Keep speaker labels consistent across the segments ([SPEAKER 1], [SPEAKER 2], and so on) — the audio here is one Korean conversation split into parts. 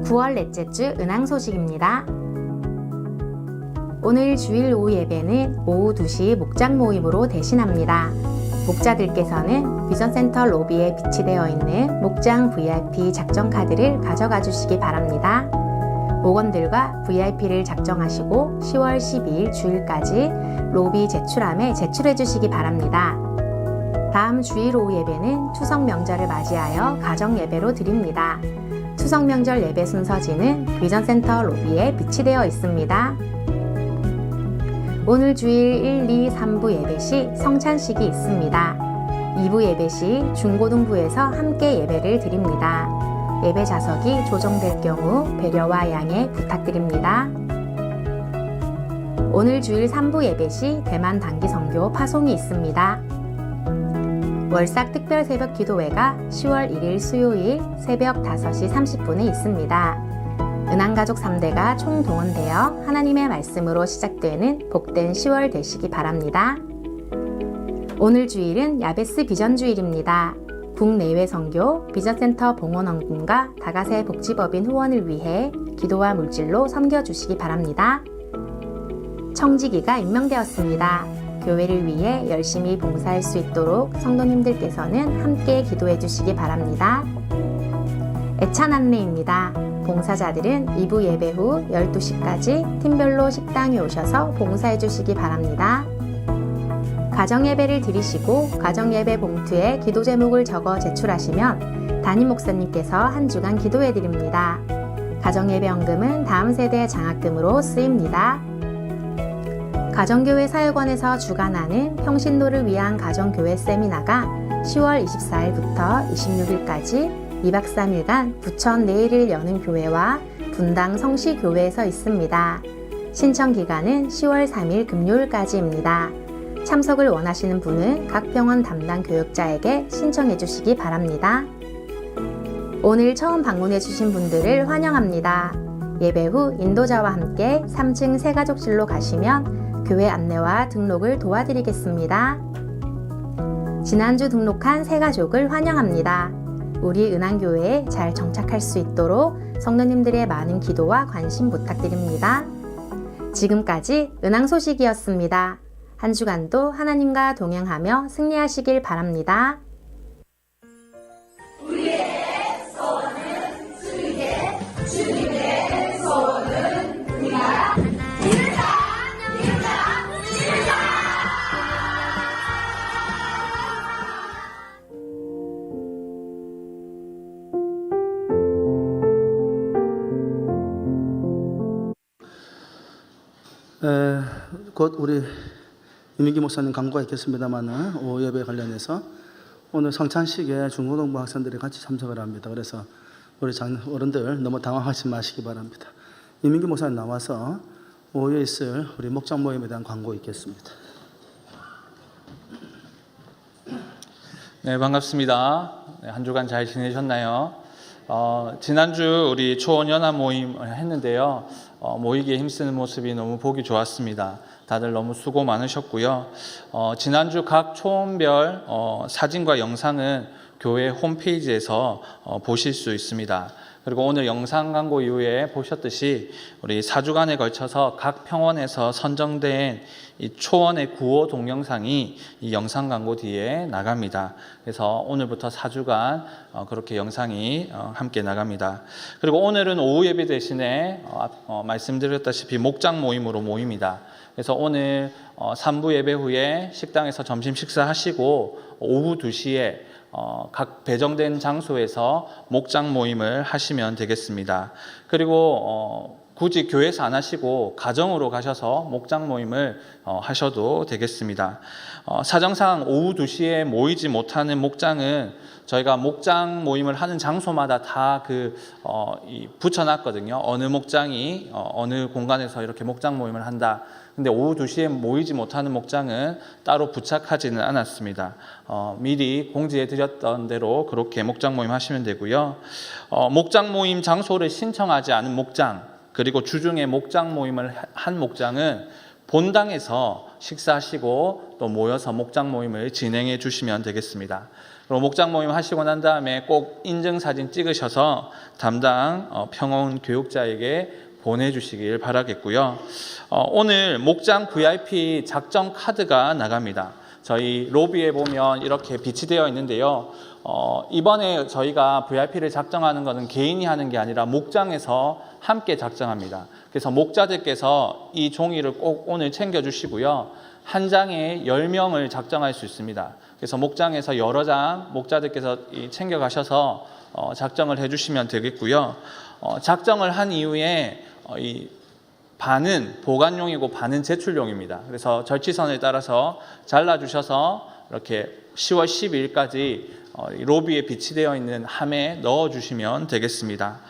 [SPEAKER 1] 9월 넷째 주 은항 소식입니다. 오늘 주일 오후 예배는 오후 2시 목장 모임으로 대신합니다. 목자들께서는 비전센터 로비에 비치되어 있는 목장 VIP 작정 카드를 가져가 주시기 바랍니다. 목원들과 VIP를 작정하시고 10월 12일 주일까지 로비 제출함에 제출해 주시기 바랍니다. 다음 주일 오후 예배는 추석 명절을 맞이하여 가정 예배로 드립니다. 추석 명절 예배 순서지는 비전센터 로비에 비치되어 있습니다. 오늘 주일 1, 2, 3부 예배 시 성찬식이 있습니다. 2부 예배 시 중고등부에서 함께 예배를 드립니다. 예배 좌석이 조정될 경우 배려와 양해 부탁드립니다. 오늘 주일 3부 예배 시 대만 단기 선교 파송이 있습니다. 월삭 특별 새벽 기도회가 10월 1일 수요일 새벽 5시 30분에 있습니다. 은항가족 3대가 총동원되어 하나님의 말씀으로 시작되는 복된 10월 되시기 바랍니다. 오늘 주일은 야베스 비전주일입니다. 국내외 선교, 비전센터 봉헌원금과 다가세 복지법인 후원을 위해 기도와 물질로 섬겨주시기 바랍니다. 청지기가 임명되었습니다. 교회를 위해 열심히 봉사할 수 있도록 성도님들께서는 함께 기도해 주시기 바랍니다. 애찬 안내입니다. 봉사자들은 2부 예배 후 12시까지 팀별로 식당에 오셔서 봉사해 주시기 바랍니다. 가정예배를 드리시고 가정예배 봉투에 기도 제목을 적어 제출하시면 담임 목사님께서 한 주간 기도해 드립니다. 가정예배 헌금은 다음 세대 장학금으로 쓰입니다. 가정교회 사역원에서 주관하는 평신도를 위한 가정교회 세미나가 10월 24일부터 26일까지 2박 3일간 부천 내일을 여는 교회와 분당 성시교회에서 있습니다. 신청 기간은 10월 3일 금요일까지입니다. 참석을 원하시는 분은 각 병원 담당 교육자에게 신청해 주시기 바랍니다. 오늘 처음 방문해 주신 분들을 환영합니다. 예배 후 인도자와 함께 3층 새가족실로 가시면 교회 안내와 등록을 도와드리겠습니다. 지난주 등록한 새가족을 환영합니다. 우리 은항교회에 잘 정착할 수 있도록 성도님들의 많은 기도와 관심 부탁드립니다. 지금까지 은항 소식이었습니다. 한 주간도 하나님과 동행하며 승리하시길 바랍니다.
[SPEAKER 2] 우리의 소원은 주님의 소원은 우리가 이루자.
[SPEAKER 3] 곧 우리 유민기 목사님 강구가 있겠습니다만 오후 예배 관련해서 오늘 성찬식에 중고등부 학생들이 같이 참석을 합니다. 그래서 우리 어른들 너무 당황하지 마시기 바랍니다. 유민기 목사님 나와서 오후에 있을 우리 목장 모임에 대한 광고 있겠습니다.
[SPEAKER 4] 네, 반갑습니다. 네, 한 주간 잘 지내셨나요? 지난주 우리 초원연합 모임을 했는데요. 모이기에 힘쓰는 모습이 너무 보기 좋았습니다. 다들 너무 수고 많으셨고요. 지난주 각 초원별 사진과 영상은 교회 홈페이지에서 보실 수 있습니다. 그리고 오늘 영상 광고 이후에 보셨듯이 우리 4주간에 걸쳐서 각 평원에서 선정된 이 초원의 구호 동영상이 이 영상 광고 뒤에 나갑니다. 그래서 오늘부터 4주간 그렇게 영상이 함께 나갑니다. 그리고 오늘은 오후 예배 대신에 말씀드렸다시피 목장 모임으로 모입니다. 그래서 오늘 3부 예배 후에 식당에서 점심 식사하시고 오후 2시에 각 배정된 장소에서 목장 모임을 하시면 되겠습니다. 그리고 굳이 교회에서 안 하시고 가정으로 가셔서 목장 모임을 하셔도 되겠습니다. 사정상 오후 2시에 모이지 못하는 목장은 저희가 목장 모임을 하는 장소마다 다 붙여놨거든요. 어느 목장이 어느 공간에서 이렇게 목장 모임을 한다. 근데 오후 2시에 모이지 못하는 목장은 따로 부착하지는 않았습니다. 미리 공지해 드렸던 대로 그렇게 목장 모임 하시면 되고요. 목장 모임 장소를 신청하지 않은 목장, 그리고 주중에 목장 모임을 한 목장은 본당에서 식사하시고 또 모여서 목장 모임을 진행해 주시면 되겠습니다. 그리고 목장 모임 하시고 난 다음에 꼭 인증사진 찍으셔서 담당 평온 교육자에게 보내주시길 바라겠고요. 오늘 목장 VIP 작정 카드가 나갑니다. 저희 로비에 보면 이렇게 비치되어 있는데요. 이번에 저희가 VIP를 작정하는 것은 개인이 하는 게 아니라 목장에서 함께 작정합니다. 그래서 목자들께서 이 종이를 꼭 오늘 챙겨주시고요. 한 장에 10명을 작정할 수 있습니다. 그래서 목장에서 여러 장 목자들께서 챙겨가셔서 작정을 해주시면 되겠고요. 작정을 한 이후에 이 반은 보관용이고 반은 제출용입니다. 그래서 절취선을 따라서 잘라주셔서 이렇게 10월 12일까지 로비에 비치되어 있는 함에 넣어주시면 되겠습니다.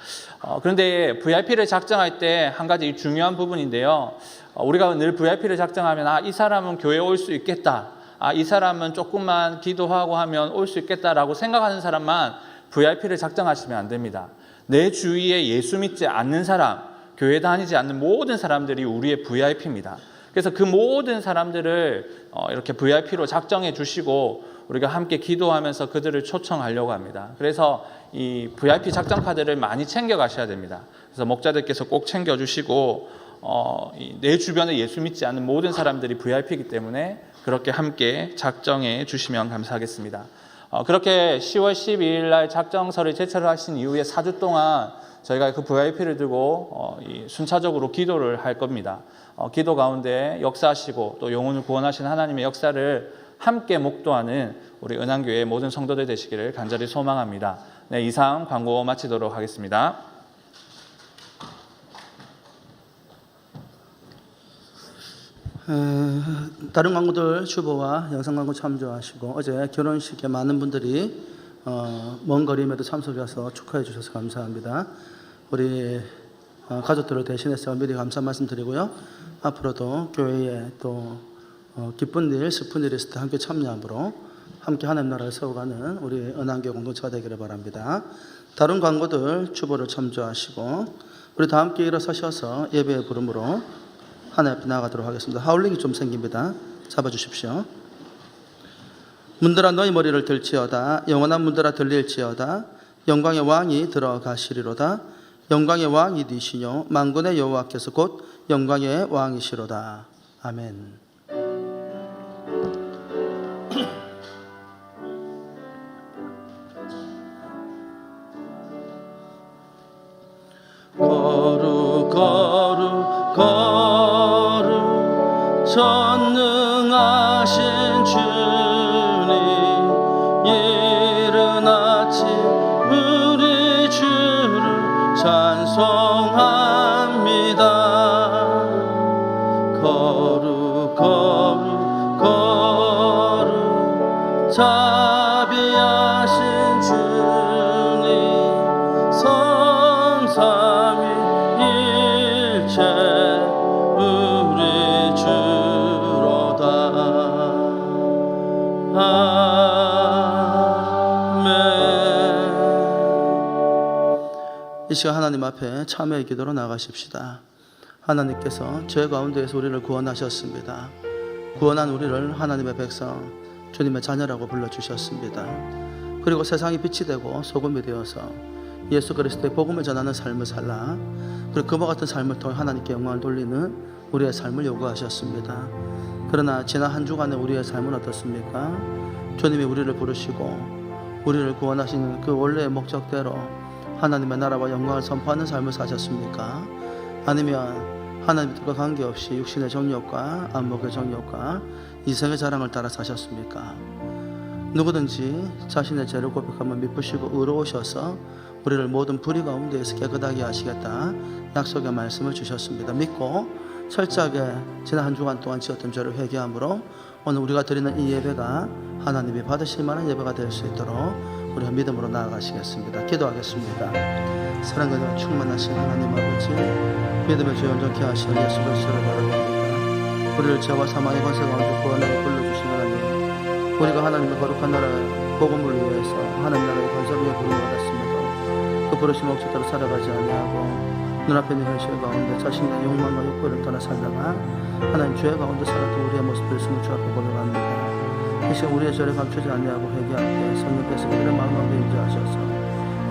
[SPEAKER 4] 그런데 VIP를 작정할 때 한 가지 중요한 부분인데요. 우리가 늘 VIP를 작정하면 이 사람은 교회에 올 수 있겠다. 이 사람은 조금만 기도하고 하면 올 수 있겠다라고 생각하는 사람만 VIP를 작정하시면 안 됩니다. 내 주위에 예수 믿지 않는 사람, 교회 다니지 않는 모든 사람들이 우리의 VIP입니다. 그래서 그 모든 사람들을 이렇게 VIP로 작정해 주시고 우리가 함께 기도하면서 그들을 초청하려고 합니다. 그래서 이 VIP 작정 카드를 많이 챙겨 가셔야 됩니다. 그래서 목자들께서 꼭 챙겨 주시고 내 주변에 예수 믿지 않는 모든 사람들이 VIP이기 때문에 그렇게 함께 작정해 주시면 감사하겠습니다. 그렇게 10월 12일 날 작정서를 제출하신 이후에 4주 동안 저희가 그 VIP를 들고 순차적으로 기도를 할 겁니다. 기도 가운데 역사하시고 또 영혼을 구원하신 하나님의 역사를 함께 목도하는 우리 은한교회의 모든 성도들 되시기를 간절히 소망합니다. 네, 이상 광고 마치도록 하겠습니다.
[SPEAKER 3] 다른 광고들 주보와 영상 광고 참조하시고 어제 결혼식에 많은 분들이 먼 거리임에도 참석해서 축하해 주셔서 감사합니다. 우리 가족들을 대신해서 미리 감사 말씀드리고요. 앞으로도 교회에 또 기쁜 일, 슬픈 일이 있을 때 함께 참여함으로 함께 하나님 나라를 세워가는 우리 은한교회 공동체가 되기를 바랍니다. 다른 광고들 주보를 참조하시고 우리 다 함께 일어서셔서 예배의 부름으로 하나님 앞에 나가도록 하겠습니다. 하울링이 좀 생깁니다. 잡아주십시오. 문들아 너희 머리를 들지어다. 영원한 문들아 들릴지어다. 영광의 왕이 들어가시리로다. 영광의 왕이 니시뇨 만군의 여호와께서 곧 영광의 왕이시로다. 아멘. 거룩 거룩 거룩 전능하신 주님 이른 아침 우리 주를 찬송합니다. 거룩 거룩 거룩 자비하신 주님 성삼위일체 우리 주로다. 아멘. 이 시간 하나님 앞에 참회의 기도로 나가십시다. 하나님께서 죄 가운데에서 우리를 구원하셨습니다. 구원한 우리를 하나님의 백성, 주님의 자녀라고 불러주셨습니다. 그리고 세상이 빛이 되고 소금이 되어서 예수 그리스도의 복음을 전하는 삶을 살라. 그리고 그와 같은 삶을 통해 하나님께 영광을 돌리는 우리의 삶을 요구하셨습니다. 그러나 지난 한 주간의 우리의 삶은 어떻습니까? 주님이 우리를 부르시고 우리를 구원하시는 그 원래의 목적대로 하나님의 나라와 영광을 선포하는 삶을 사셨습니까? 아니면 하나님과 관계없이 육신의 정욕과 안목의 정욕과 이생의 자랑을 따라 사셨습니까? 누구든지 자신의 죄를 고백하며 미쁘시고 의로우셔서 우리를 모든 불의 가운데에서 깨끗하게 하시겠다 약속의 말씀을 주셨습니다. 믿고 철저하게 지난 한 주간 동안 지었던 죄를 회개함으로 오늘 우리가 드리는 이 예배가 하나님이 받으실 만한 예배가 될 수 있도록 우리가 믿음으로 나아가시겠습니다. 기도하겠습니다. 사랑과 충만하신 하나님 아버지, 믿음의 주 온전케 하시는 예수 그리스도를 바라봅니다. 우리를 죄와 사망의 권세 가운데 구원하여 불러주신 하나님, 우리가 하나님의 거룩한 나라의 복음을 위해서 하나님 나라의 건설 위에 부름을 받았습니다. 그 부르심 목적대로 살아가지 아니하고 눈앞에 있는 현실 가운데 자신의 욕망과 욕구를 떠나 살다가 하나님 죄 가운데 살았던 우리의 모습을 있음을 주 앞에 고백합니다. 이 시간 우리의 죄를 감추지 아니하고 회개할 때 성령께서 이들의 마음 가운데 임재하셔서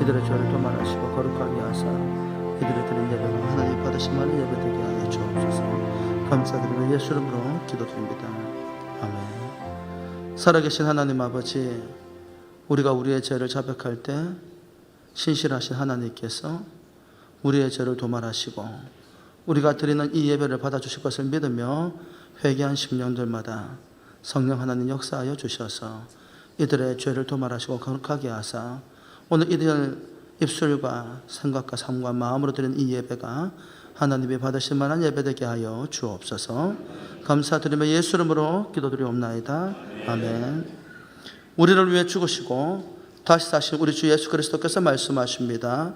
[SPEAKER 3] 이들의 죄를 도말하시고 거룩하게 하사 이들의 드린 예배가 하나님 받으신 많은 예배 되게 하여 주옵소서. 감사드리며 예수 이름으로 기도드립니다. 아멘. 살아계신 하나님 아버지, 우리가 우리의 죄를 자백할 때 신실하신 하나님께서 우리의 죄를 도말하시고 우리가 드리는 이 예배를 받아주실 것을 믿으며 회개한 심령들마다 성령 하나님 역사하여 주셔서 이들의 죄를 도말하시고 거룩하게 하사 오늘 이들 입술과 생각과 삶과 마음으로 드리는 이 예배가 하나님이 받으실 만한 예배 되게 하여 주옵소서. 감사드리며 예수 이름으로 기도드리옵나이다. 아멘. 우리를 위해 죽으시고 다시 사신 우리 주 예수 그리스도께서 말씀하십니다.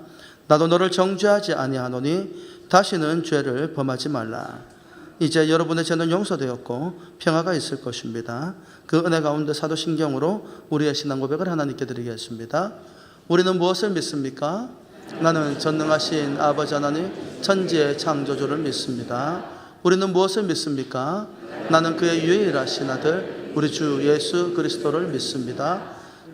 [SPEAKER 3] 나도 너를 정죄하지 아니하노니 다시는 죄를 범하지 말라. 이제 여러분의 죄는 용서되었고 평화가 있을 것입니다. 그 은혜 가운데 사도신경으로 우리의 신앙 고백을 하나님께 드리겠습니다. 우리는 무엇을 믿습니까? 나는 전능하신 아버지 하나님 천지의 창조주를 믿습니다. 우리는 무엇을 믿습니까? 나는 그의 유일하신 아들 우리 주 예수 그리스도를 믿습니다.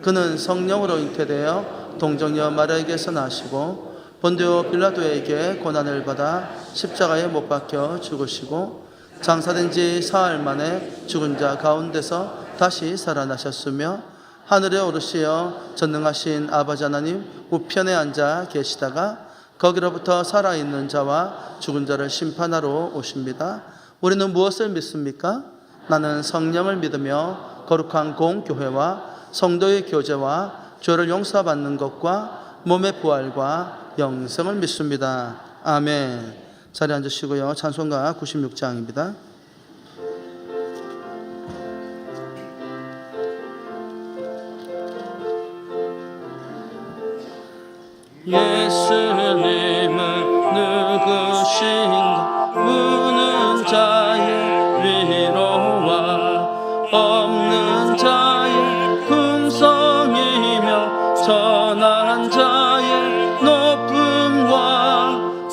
[SPEAKER 3] 그는 성령으로 잉태되어 동정녀 마리아에게서 나시고 본디오 빌라도에게 고난을 받아 십자가에 못 박혀 죽으시고 장사된 지 사흘 만에 죽은 자 가운데서 다시 살아나셨으며 하늘에 오르시어 전능하신 아버지 하나님 우편에 앉아 계시다가 거기로부터 살아있는 자와 죽은 자를 심판하러 오십니다. 우리는 무엇을 믿습니까? 나는 성령을 믿으며 거룩한 공교회와 성도의 교제와 죄를 용서받는 것과 몸의 부활과 영생을 믿습니다. 아멘. 자리에 앉으시고요. 찬송가 96장입니다. 예수님은 누구신가? 우는 자의 위로와 없는 자의 풍성이며 전한 자의 높음과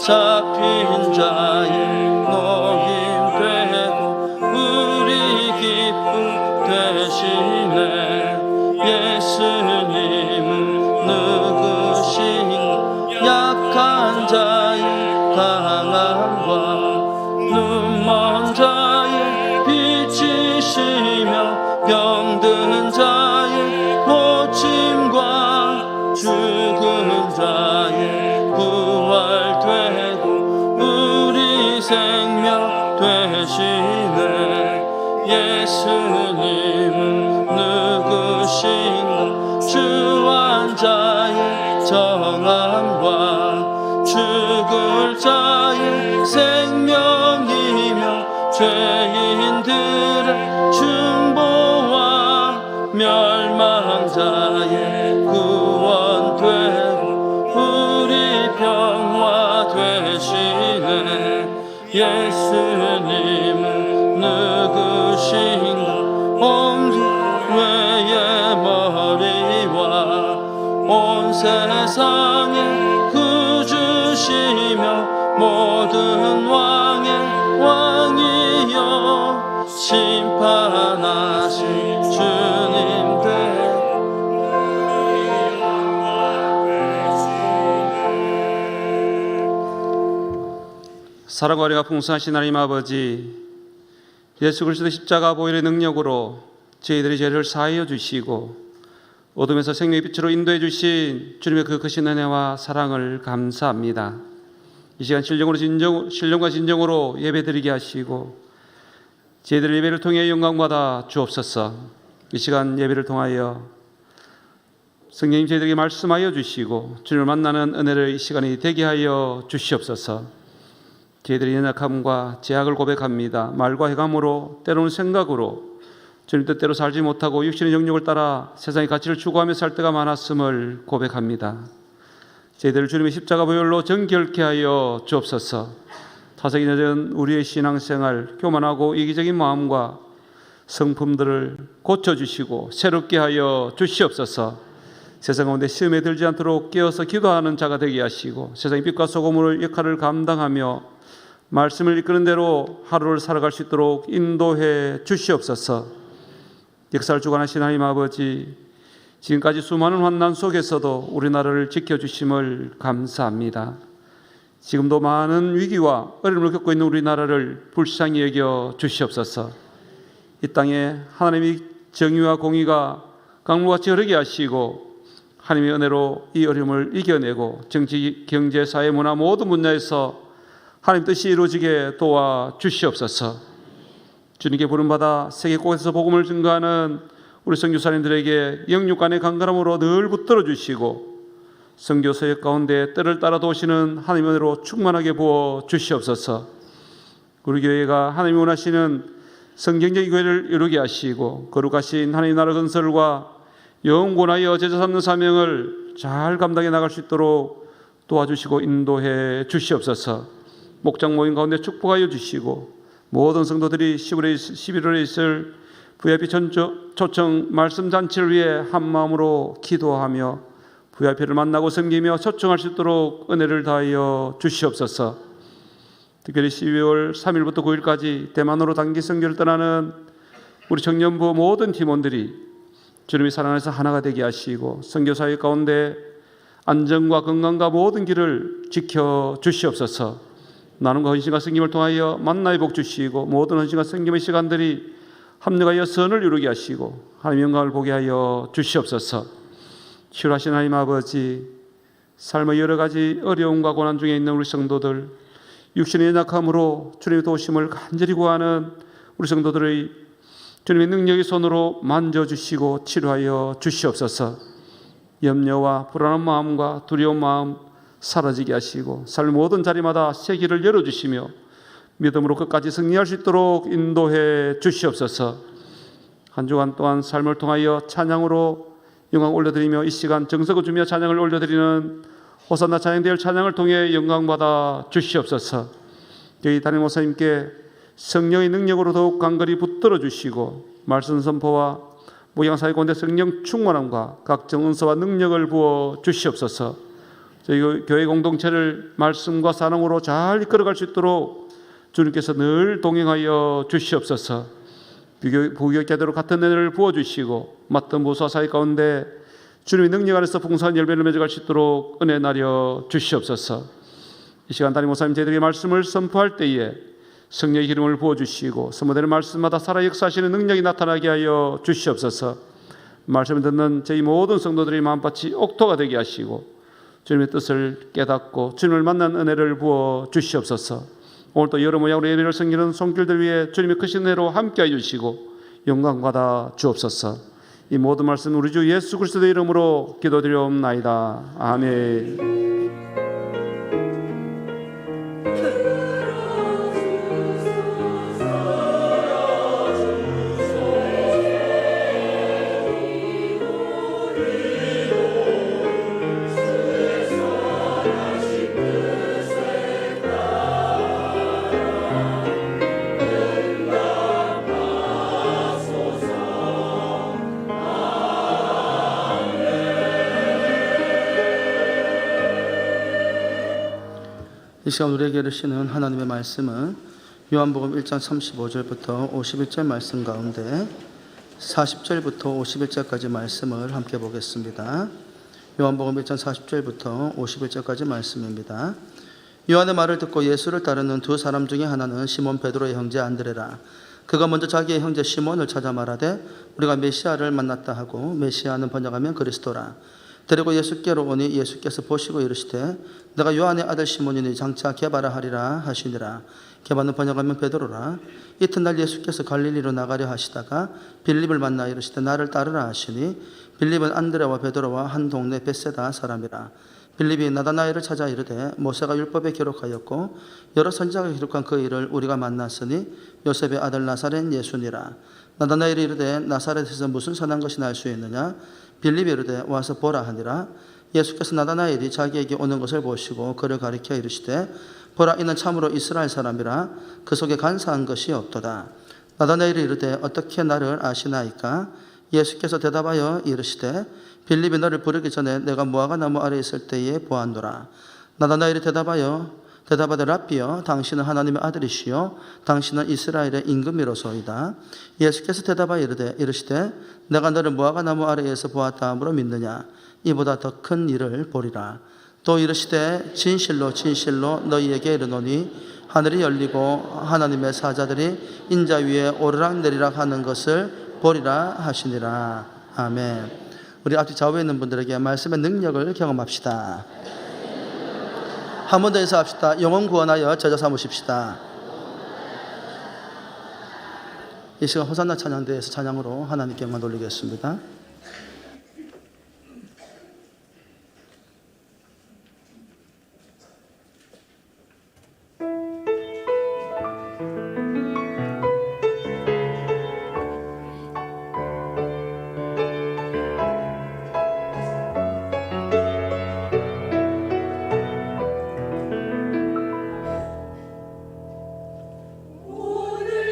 [SPEAKER 3] 잡힌 자의 녹임 되고 우리 기쁨 되시네. 예수님은 누구신가? 약한 자의 강함과 눈먼 자의 빛이시며 병든 자의 고침과 죽은 자의 부활되고 우리 생명 되시네. 예수님은 누구신가? 주한 자의 정함과 죽을 자의 생명이며 죄인들의 중보와 멸망자의 구원되고 우리 평화 되시네. 예수님은 누구신가? 온외의 머리와 온 세상의 구주시며 모든 왕의 왕이여 심판하신 주님
[SPEAKER 5] 사랑과 은혜가 풍성하신 하나님 아버지, 예수 그리스도 십자가 보혈의 능력으로 저희들의 죄를 사하여 주시고 어둠에서 생명의 빛으로 인도해 주신 주님의 그 크신 은혜와 사랑을 감사합니다. 이 시간 신령과 진정으로 예배드리게 하시고 저희들의 예배를 통해 영광받아 주옵소서. 이 시간 예배를 통하여 성령님 저희들에게 말씀하여 주시고 주님을 만나는 은혜를 이 시간이 되게 하여 주시옵소서. 저희들의 연약함과 제약을 고백합니다. 말과 행함으로 때로는 생각으로 주님 뜻대로 살지 못하고 육신의 영역을 따라 세상의 가치를 추구하며 살 때가 많았음을 고백합니다. 저희들을 주님의 십자가 보혈로 정결케 하여 주옵소서. 타석이 늦은 우리의 신앙생활, 교만하고 이기적인 마음과 성품들을 고쳐주시고 새롭게 하여 주시옵소서. 세상 가운데 시험에 들지 않도록 깨어서 기도하는 자가 되게 하시고 세상의 빛과 소금으로 역할을 감당하며 말씀을 이끄는 대로 하루를 살아갈 수 있도록 인도해 주시옵소서. 역사를 주관하신 하나님 아버지, 지금까지 수많은 환난 속에서도 우리나라를 지켜주심을 감사합니다. 지금도 많은 위기와 어려움을 겪고 있는 우리나라를 불쌍히 여겨 주시옵소서. 이 땅에 하나님의 정의와 공의가 강물같이 흐르게 하시고 하나님의 은혜로 이 어려움을 이겨내고 정치, 경제, 사회, 문화 모든 분야에서 하나님 뜻이 이루어지게 도와주시옵소서. 주님께 부름받아 세계 곳에서 복음을 증거하는 우리 선교사님들에게 영육간의 강건함으로 늘 붙들어 주시고 선교 사역 가운데 때를 따라 도시는 하나님의 은혜로 충만하게 부어 주시옵소서. 우리 교회가 하나님이 원하시는 성경적인 교회를 이루게 하시고 거룩하신 하나님 나라 건설과 영원하여 제자 삼는 사명을 잘 감당해 나갈 수 있도록 도와주시고 인도해 주시옵소서. 목장 모임 가운데 축복하여 주시고 모든 성도들이 11월에 있을 VIP 초청 말씀 잔치를 위해 한 마음으로 기도하며 VIP를 만나고 섬기며 초청할 수 있도록 은혜를 다하여 주시옵소서. 특별히 12월 3일부터 9일까지 대만으로 단기 선교를 떠나는 우리 청년부 모든 팀원들이 주님의 사랑 안에서 하나가 되게 하시고 선교 사역 가운데 안전과 건강과 모든 길을 지켜 주시옵소서. 나눔과 헌신과 섬김을 통하여 만나의 복 주시고 모든 헌신과 섬김의 시간들이 합력하여 선을 이루게 하시고 하나님의 영광을 보게 하여 주시옵소서. 치유하신 하나님 아버지, 삶의 여러 가지 어려움과 고난 중에 있는 우리 성도들, 육신의 연약함으로 주님의 도우심을 간절히 구하는 우리 성도들의 주님의 능력의 손으로 만져주시고 치료하여 주시옵소서. 염려와 불안한 마음과 두려운 마음 사라지게 하시고 삶의 모든 자리마다 새 길을 열어주시며 믿음으로 끝까지 승리할 수 있도록 인도해 주시옵소서. 한 주간 동안 삶을 통하여 찬양으로 영광 올려드리며 이 시간 정석을 주며 찬양을 올려드리는 호산나 찬양대열 찬양을 통해 영광받아 주시옵소서. 저희 담임 목사님께 성령의 능력으로 더욱 간절히 붙들어 주시고 말씀 선포와 목양사역 가운데 성령 충만함과 각종 은사와 능력을 부어 주시옵소서. 저희 교회 공동체를 말씀과 사랑으로 잘 이끌어갈 수 있도록 주님께서 늘 동행하여 주시옵소서. 부교육자대로 같은 은혜를 부어주시고 맡은 부서와 사역 가운데 주님의 능력 안에서 풍성한 열매를 맺어갈 수 있도록 은혜 나려 주시옵소서. 이 시간 담임 목사님 저희들에게 말씀을 선포할 때에 성령의 기름을 부어주시고 선포되는 말씀마다 살아 역사하시는 능력이 나타나게 하여 주시옵소서. 말씀을 듣는 저희 모든 성도들의 마음밭이 옥토가 되게 하시고 주님의 뜻을 깨닫고 주님을 만난 은혜를 부어 주시옵소서. 오늘 또 여러 모양으로 예배를 섬기는 손길들 위해 주님의 크신 은혜로 함께해 주시고 영광받아 주옵소서. 이 모든 말씀 우리 주 예수 그리스도의 이름으로 기도드리옵나이다. 아멘.
[SPEAKER 3] 이 시간 우리에게 이르시는 하나님의 말씀은 요한복음 1장 35절부터 51절 말씀 가운데 40절부터 51절까지 말씀을 함께 보겠습니다. 요한복음 1장 40절부터 51절까지 말씀입니다. 요한의 말을 듣고 예수를 따르는 두 사람 중에 하나는 시몬 베드로의 형제 안드레라. 그가 먼저 자기의 형제 시몬을 찾아 말하되 우리가 메시아를 만났다 하고, 메시아는 번역하면 그리스도라. 데리고 예수께로 오니 예수께서 보시고 이르시되 내가 요한의 아들 시몬이니 장차 게바라 하리라 하시니라. 게바는 번역하면 베드로라. 이튿날 예수께서 갈릴리로 나가려 하시다가 빌립을 만나 이르시되 나를 따르라 하시니, 빌립은 안드레와 베드로와 한 동네 벳세다 사람이라. 빌립이 나다나엘을 찾아 이르되 모세가 율법에 기록하였고 여러 선지자가 기록한 그 일을 우리가 만났으니 요셉의 아들 나사렛 예수니라. 나다나엘이 이르되 나사렛에서 무슨 선한 것이 날 수 있느냐? 빌립이 이르되 와서 보라 하니라. 예수께서 나다나엘이 자기에게 오는 것을 보시고 그를 가리켜 이르시되 보라, 이는 참으로 이스라엘 사람이라 그 속에 간사한 것이 없도다. 나다나엘이 이르되 어떻게 나를 아시나이까? 예수께서 대답하여 이르시되 빌립이 너를 부르기 전에 내가 무화과 나무 아래 있을 때에 보았노라. 나다나엘이 대답하여 대답하되 랍비여 당신은 하나님의 아들이시요 당신은 이스라엘의 임금이로소이다. 예수께서 대답하여 이르시되 내가 너를 무화과 나무 아래에서 보았다 함으로 믿느냐. 이보다 더 큰 일을 보리라. 또 이르시되 진실로 진실로 너희에게 이르노니 하늘이 열리고 하나님의 사자들이 인자 위에 오르락내리락 하는 것을 보리라 하시니라. 아멘. 우리 앞뒤 좌우에 있는 분들에게 말씀의 능력을 경험합시다. 한 번 더 인사합시다. 영혼 구원하여 제자 삼으십시다. 이 시간 호산나 찬양대에서 찬양으로 하나님께 영광 돌리겠습니다.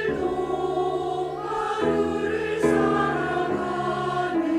[SPEAKER 2] 오늘도 하루를 살아가네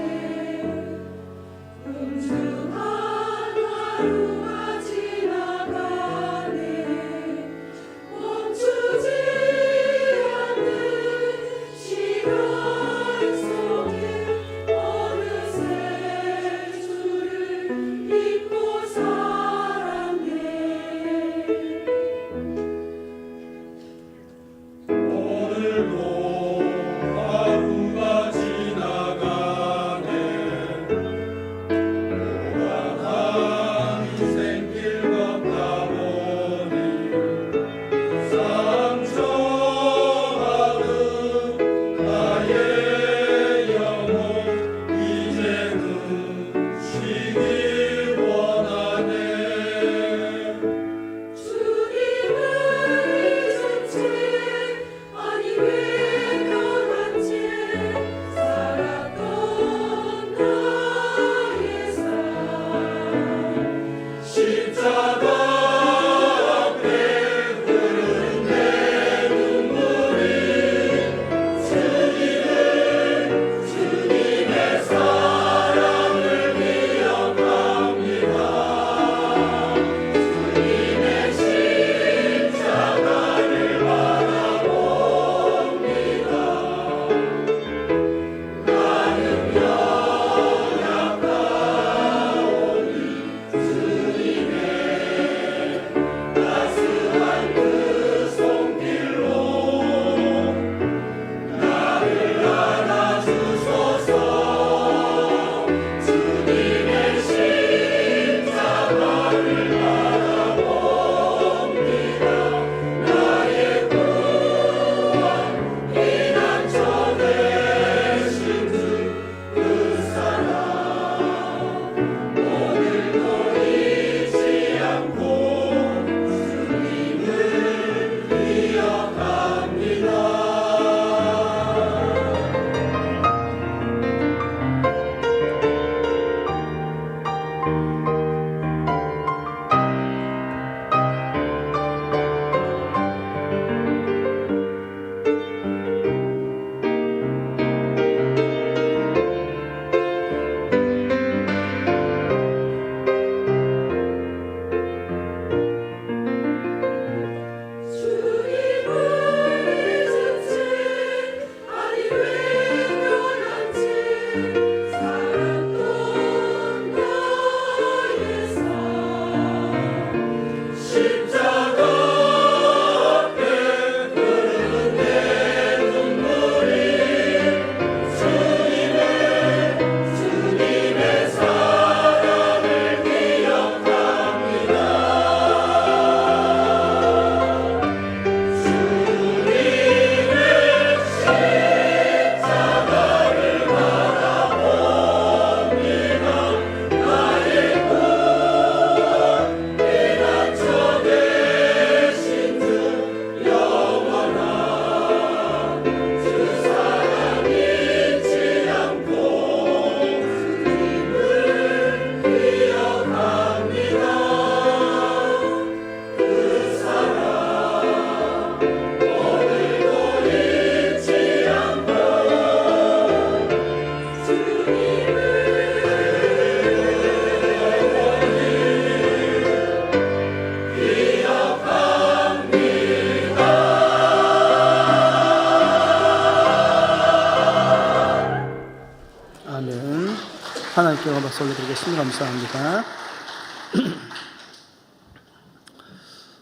[SPEAKER 3] 주님께 박수 올려드리겠습니다. 감사합니다.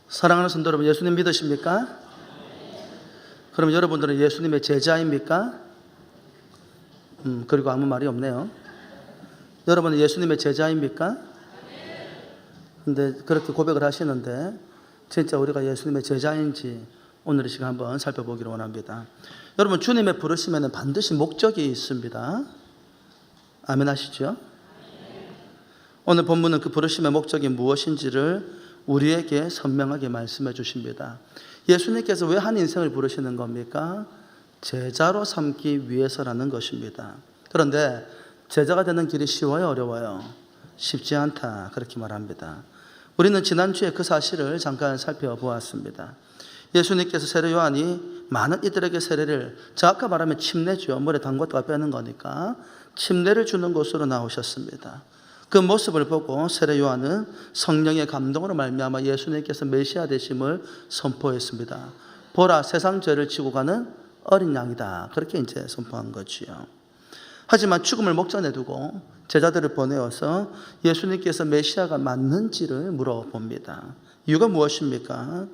[SPEAKER 3] 사랑하는 성도 여러분, 예수님 믿으십니까? 그럼 여러분들은 예수님의 제자입니까? 그리고 아무 말이 없네요. 여러분은 예수님의 제자입니까? 근데 그렇게 고백을 하시는데 진짜 우리가 예수님의 제자인지 오늘 이 시간 한번 살펴보기를 원합니다. 여러분, 주님의 부르심에는 반드시 목적이 있습니다. 아멘 하시죠? 오늘 본문은 그 부르심의 목적이 무엇인지를 우리에게 선명하게 말씀해 주십니다. 예수님께서 왜 한 인생을 부르시는 겁니까? 제자로 삼기 위해서라는 것입니다. 그런데 제자가 되는 길이 쉬워요, 어려워요? 쉽지 않다, 그렇게 말합니다. 우리는 지난주에 그 사실을 잠깐 살펴보았습니다. 예수님께서 세례 요한이 많은 이들에게 세례를, 정확히 말하면 침례죠. 물에 담궜다가 빼는 거니까 침례를 주는 곳으로 나오셨습니다. 그 모습을 보고 세례 요한은 성령의 감동으로 말미암아 예수님께서 메시아 되심을 선포했습니다. 보라, 세상 죄를 지고 가는 어린 양이다, 그렇게 이제 선포한 거지요. 하지만 죽음을 목전에 두고 제자들을 보내어서 예수님께서 메시아가 맞는지를 물어봅니다. 이유가 무엇입니까?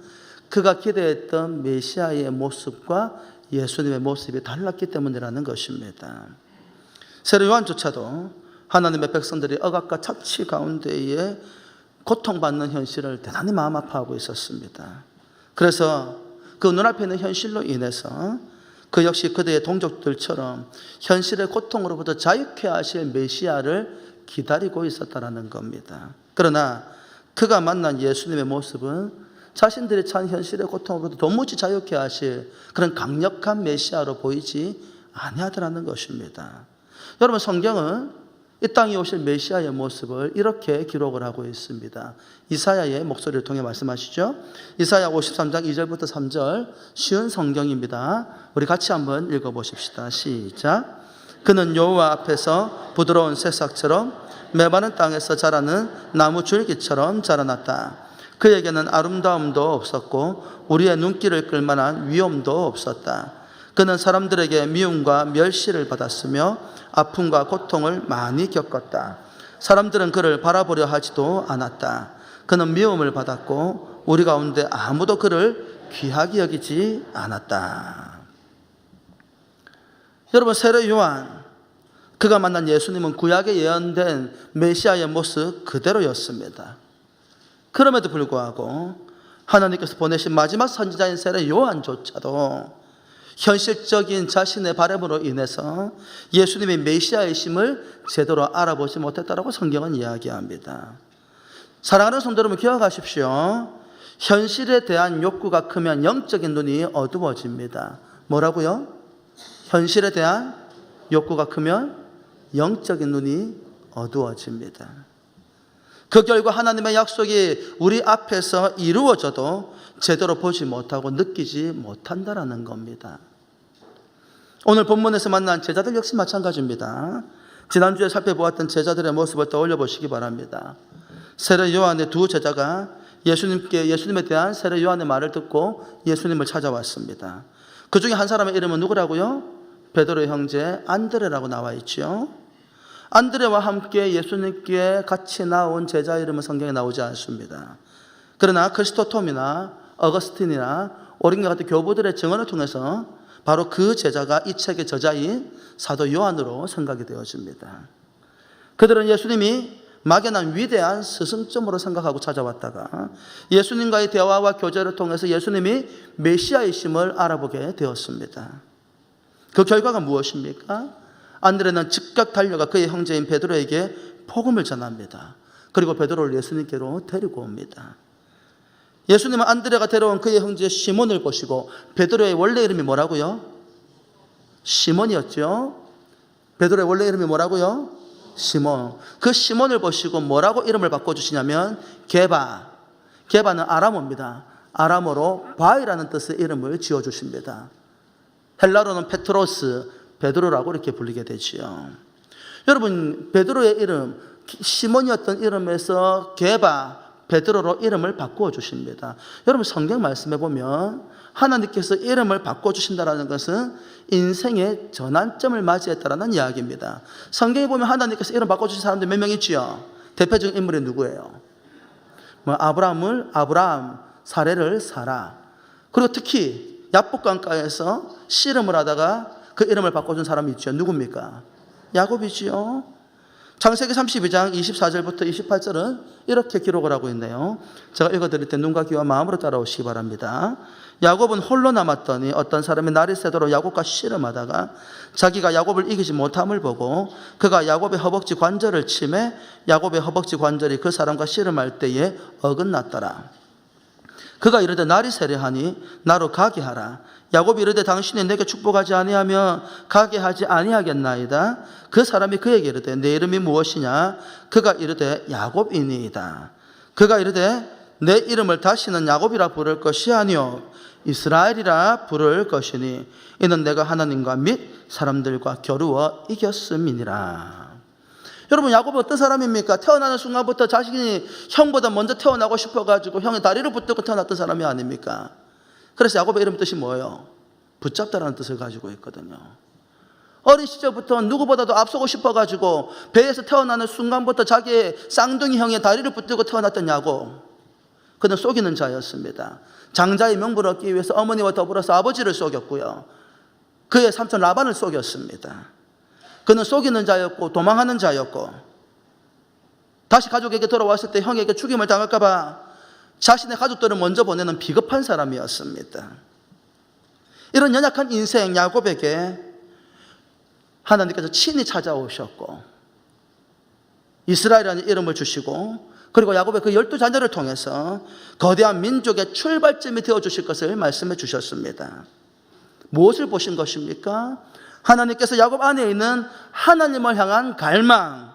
[SPEAKER 3] 그가 기대했던 메시아의 모습과 예수님의 모습이 달랐기 때문이라는 것입니다. 세례 요한조차도 하나님의 백성들이 억압과 착취 가운데에 고통받는 현실을 대단히 마음 아파하고 있었습니다. 그래서 그 눈앞에 있는 현실로 인해서 그 역시 그들의 동족들처럼 현실의 고통으로부터 자유케 하실 메시아를 기다리고 있었다는 겁니다. 그러나 그가 만난 예수님의 모습은 자신들이 처한 현실의 고통으로부터 도무지 자유케 하실 그런 강력한 메시아로 보이지 아니하더라는 것입니다. 여러분, 성경은 이 땅에 오실 메시아의 모습을 이렇게 기록을 하고 있습니다. 이사야의 목소리를 통해 말씀하시죠. 이사야 53장 2절부터 3절, 쉬운 성경입니다. 우리 같이 한번 읽어보십시다. 시작. 그는 여호와 앞에서 부드러운 새싹처럼 메마른 땅에서 자라는 나무 줄기처럼 자라났다. 그에게는 아름다움도 없었고 우리의 눈길을 끌만한 위엄도 없었다. 그는 사람들에게 미움과 멸시를 받았으며 아픔과 고통을 많이 겪었다. 사람들은 그를 바라보려 하지도 않았다. 그는 미움을 받았고 우리 가운데 아무도 그를 귀하게 여기지 않았다. 여러분, 세례 요한, 그가 만난 예수님은 구약에 예언된 메시아의 모습 그대로였습니다. 그럼에도 불구하고 하나님께서 보내신 마지막 선지자인 세례 요한조차도 현실적인 자신의 바람으로 인해서 예수님의 메시아이심을 제대로 알아보지 못했다라고 성경은 이야기합니다. 사랑하는 성도 여러분, 기억하십시오. 현실에 대한 욕구가 크면 영적인 눈이 어두워집니다. 뭐라고요? 현실에 대한 욕구가 크면 영적인 눈이 어두워집니다. 그 결과 하나님의 약속이 우리 앞에서 이루어져도 제대로 보지 못하고 느끼지 못한다라는 겁니다. 오늘 본문에서 만난 제자들 역시 마찬가지입니다. 지난주에 살펴보았던 제자들의 모습을 떠올려 보시기 바랍니다. 세례 요한의 두 제자가 예수님에 대한 세례 요한의 말을 듣고 예수님을 찾아왔습니다. 그 중에 한 사람의 이름은 누구라고요? 베드로의 형제 안드레라고 나와 있죠. 안드레와 함께 예수님께 같이 나온 제자 이름은 성경에 나오지 않습니다. 그러나 크리스토톰이나 어거스틴이나 오린과 같은 교부들의 증언을 통해서 바로 그 제자가 이 책의 저자인 사도 요한으로 생각이 되어집니다. 그들은 예수님이 막연한 위대한 스승점으로 생각하고 찾아왔다가 예수님과의 대화와 교제를 통해서 예수님이 메시아이심을 알아보게 되었습니다. 그 결과가 무엇입니까? 안드레는 즉각 달려가 그의 형제인 베드로에게 복음을 전합니다. 그리고 베드로를 예수님께로 데리고 옵니다. 예수님은 안드레가 데려온 그의 형제 시몬을 보시고, 베드로의 원래 이름이 뭐라고요? 시몬이었죠. 베드로의 원래 이름이 뭐라고요? 시몬. 그 시몬을 보시고 뭐라고 이름을 바꿔주시냐면 게바. 게바는 아람어입니다. 아람어로 바위라는 뜻의 이름을 지어주십니다. 헬라로는 페트로스, 베드로라고 이렇게 불리게 되지요. 여러분, 베드로의 이름, 시몬이었던 이름에서 게바, 베드로로 이름을 바꾸어 주십니다. 여러분 성경 말씀해 보면 하나님께서 이름을 바꿔 주신다는 것은 인생의 전환점을 맞이했다라는 이야기입니다. 성경에 보면 하나님께서 이름 바꿔 주신 사람들 몇 명 있지요? 대표적인 인물이 누구예요? 아브라함을 아브라함, 사례를 사라. 그리고 특히 야복강가에서 씨름을 하다가 그 이름을 바꿔준 사람이 있죠. 누굽니까? 야곱이지요. 창세기 32장 24절부터 28절은 이렇게 기록을 하고 있네요. 제가 읽어드릴 때 눈과 귀와 마음으로 따라오시기 바랍니다. 야곱은 홀로 남았더니 어떤 사람이 날이 새도록 야곱과 씨름하다가 자기가 야곱을 이기지 못함을 보고 그가 야곱의 허벅지 관절을 치매 야곱의 허벅지 관절이 그 사람과 씨름할 때에 어긋났더라. 그가 이르되 날이 세려하니 나로 가게 하라. 야곱이 이르되 당신이 내게 축복하지 아니하며 가게 하지 아니하겠나이다. 그 사람이 그에게 이르되 내 이름이 무엇이냐? 그가 이르되 야곱이니이다. 그가 이르되 내 이름을 다시는 야곱이라 부를 것이 아니요 이스라엘이라 부를 것이니 이는 내가 하나님과 및 사람들과 겨루어 이겼음이니라. 여러분 야곱은 어떤 사람입니까? 태어나는 순간부터 자신이 형보다 먼저 태어나고 싶어가지고 형의 다리를 붙들고 태어났던 사람이 아닙니까? 그래서 야곱의 이름 뜻이 뭐예요? 붙잡다라는 뜻을 가지고 있거든요. 어린 시절부터 누구보다도 앞서고 싶어가지고 배에서 태어나는 순간부터 자기의 쌍둥이 형의 다리를 붙들고 태어났던 야곱. 그는 속이는 자였습니다. 장자의 명분을 얻기 위해서 어머니와 더불어서 아버지를 속였고요. 그의 삼촌 라반을 속였습니다. 그는 속이는 자였고 도망하는 자였고 다시 가족에게 돌아왔을 때 형에게 죽임을 당할까 봐 자신의 가족들을 먼저 보내는 비겁한 사람이었습니다. 이런 연약한 인생 야곱에게 하나님께서 친히 찾아오셨고 이스라엘이라는 이름을 주시고 그리고 야곱의 그 12자녀를 통해서 거대한 민족의 출발점이 되어주실 것을 말씀해 주셨습니다. 무엇을 보신 것입니까? 하나님께서 야곱 안에 있는 하나님을 향한 갈망.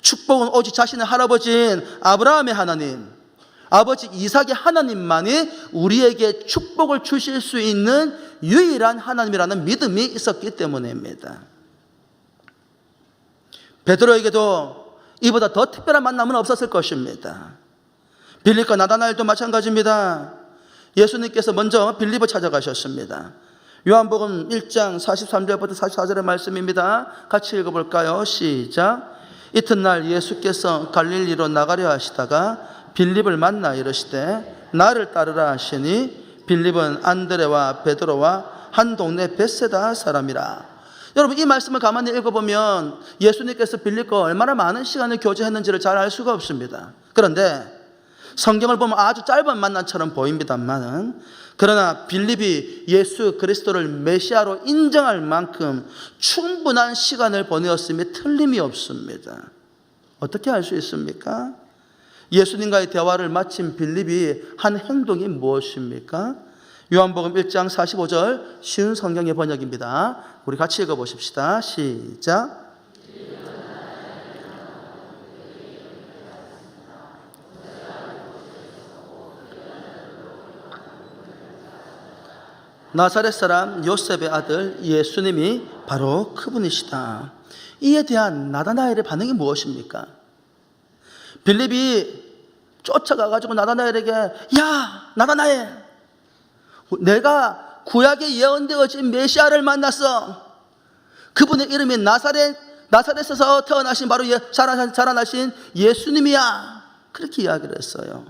[SPEAKER 3] 축복은 오직 자신의 할아버지인 아브라함의 하나님, 아버지 이삭의 하나님만이 우리에게 축복을 주실 수 있는 유일한 하나님이라는 믿음이 있었기 때문입니다. 베드로에게도 이보다 더 특별한 만남은 없었을 것입니다. 빌립과 나다나엘도 마찬가지입니다. 예수님께서 먼저 빌립을 찾아가셨습니다. 요한복음 1장 43절부터 44절의 말씀입니다. 같이 읽어볼까요? 시작. 이튿날 예수께서 갈릴리로 나가려 하시다가 빌립을 만나 이르시되 나를 따르라 하시니 빌립은 안드레와 베드로와 한 동네 벳세다 사람이라. 여러분 이 말씀을 가만히 읽어보면 예수님께서 빌립과 얼마나 많은 시간을 교제했는지를 잘 알 수가 없습니다. 그런데 성경을 보면 아주 짧은 만남처럼 보입니다만은 그러나 빌립이 예수 그리스도를 메시아로 인정할 만큼 충분한 시간을 보내었음에 틀림이 없습니다. 어떻게 알 수 있습니까? 예수님과의 대화를 마친 빌립이 한 행동이 무엇입니까? 요한복음 1장 45절 쉬운 성경의 번역입니다. 우리 같이 읽어보십시다. 시작. 나사렛 사람 요셉의 아들 예수님이 바로 그분이시다. 이에 대한 나다나엘의 반응이 무엇입니까? 빌립이 쫓아가가지고 나다나엘에게 야 나다나엘 내가 구약에 예언되어진 메시아를 만났어. 그분의 이름이 나사렛에서 태어나신 바로 자라나신 예수님이야. 그렇게 이야기를 했어요.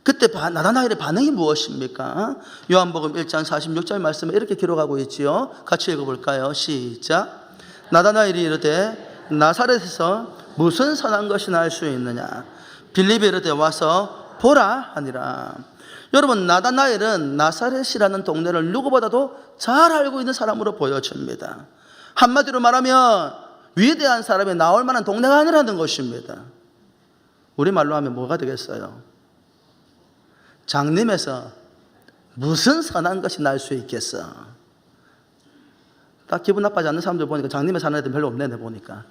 [SPEAKER 3] 그때 나다나엘의 반응이 무엇입니까? 요한복음 1장 46절 말씀에 이렇게 기록하고 있지요. 같이 읽어볼까요? 시작. 나다나엘이 이르되 나사렛에서 무슨 선한 것이 날 수 있느냐? 빌립이 이르되 와서 보라 하니라. 여러분 나다나엘은 나사렛이라는 동네를 누구보다도 잘 알고 있는 사람으로 보여집니다. 한마디로 말하면 위대한 사람이 나올 만한 동네가 아니라는 것입니다. 우리말로 하면 뭐가 되겠어요? 장님에서 무슨 선한 것이 날 수 있겠어? 딱 기분 나빠지 않는 사람들 보니까 장님에 사는 애들 별로 없네, 내 보니까.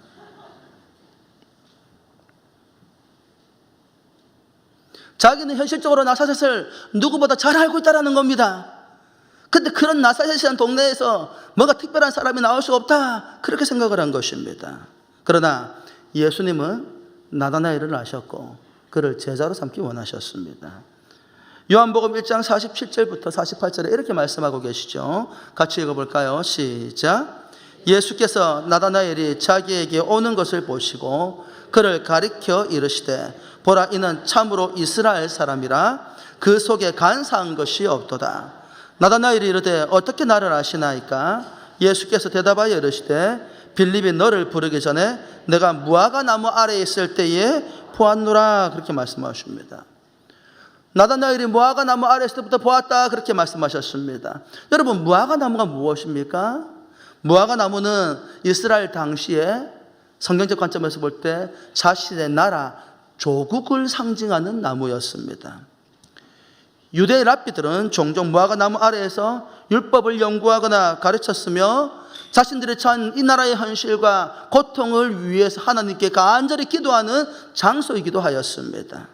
[SPEAKER 3] 자기는 현실적으로 나사렛을 누구보다 잘 알고 있다는 겁니다. 근데 그런 나사렛이라는 동네에서 뭔가 특별한 사람이 나올 수 없다, 그렇게 생각을 한 것입니다. 그러나 예수님은 나다나엘을 아셨고 그를 제자로 삼기 원하셨습니다. 요한복음 1장 47절부터 48절에 이렇게 말씀하고 계시죠. 같이 읽어볼까요? 시작. 예수께서 나다나엘이 자기에게 오는 것을 보시고 그를 가리켜 이르시되 보라, 이는 참으로 이스라엘 사람이라 그 속에 간사한 것이 없도다. 나다나엘이 이르되 어떻게 나를 아시나이까? 예수께서 대답하여 이르시되 빌립이 너를 부르기 전에 내가 무화과 나무 아래에 있을 때에 보았노라. 그렇게 말씀하십니다. 나다나엘이 무화과 나무 아래 있을 때부터 보았다. 그렇게 말씀하셨습니다. 여러분, 무화과 나무가 무엇입니까? 무화과 나무는 이스라엘 당시에 성경적 관점에서 볼 때 자신의 나라, 조국을 상징하는 나무였습니다. 유대 랍비들은 종종 무화과 나무 아래에서 율법을 연구하거나 가르쳤으며 자신들이 처한 이 나라의 현실과 고통을 위해서 하나님께 간절히 기도하는 장소이기도 하였습니다.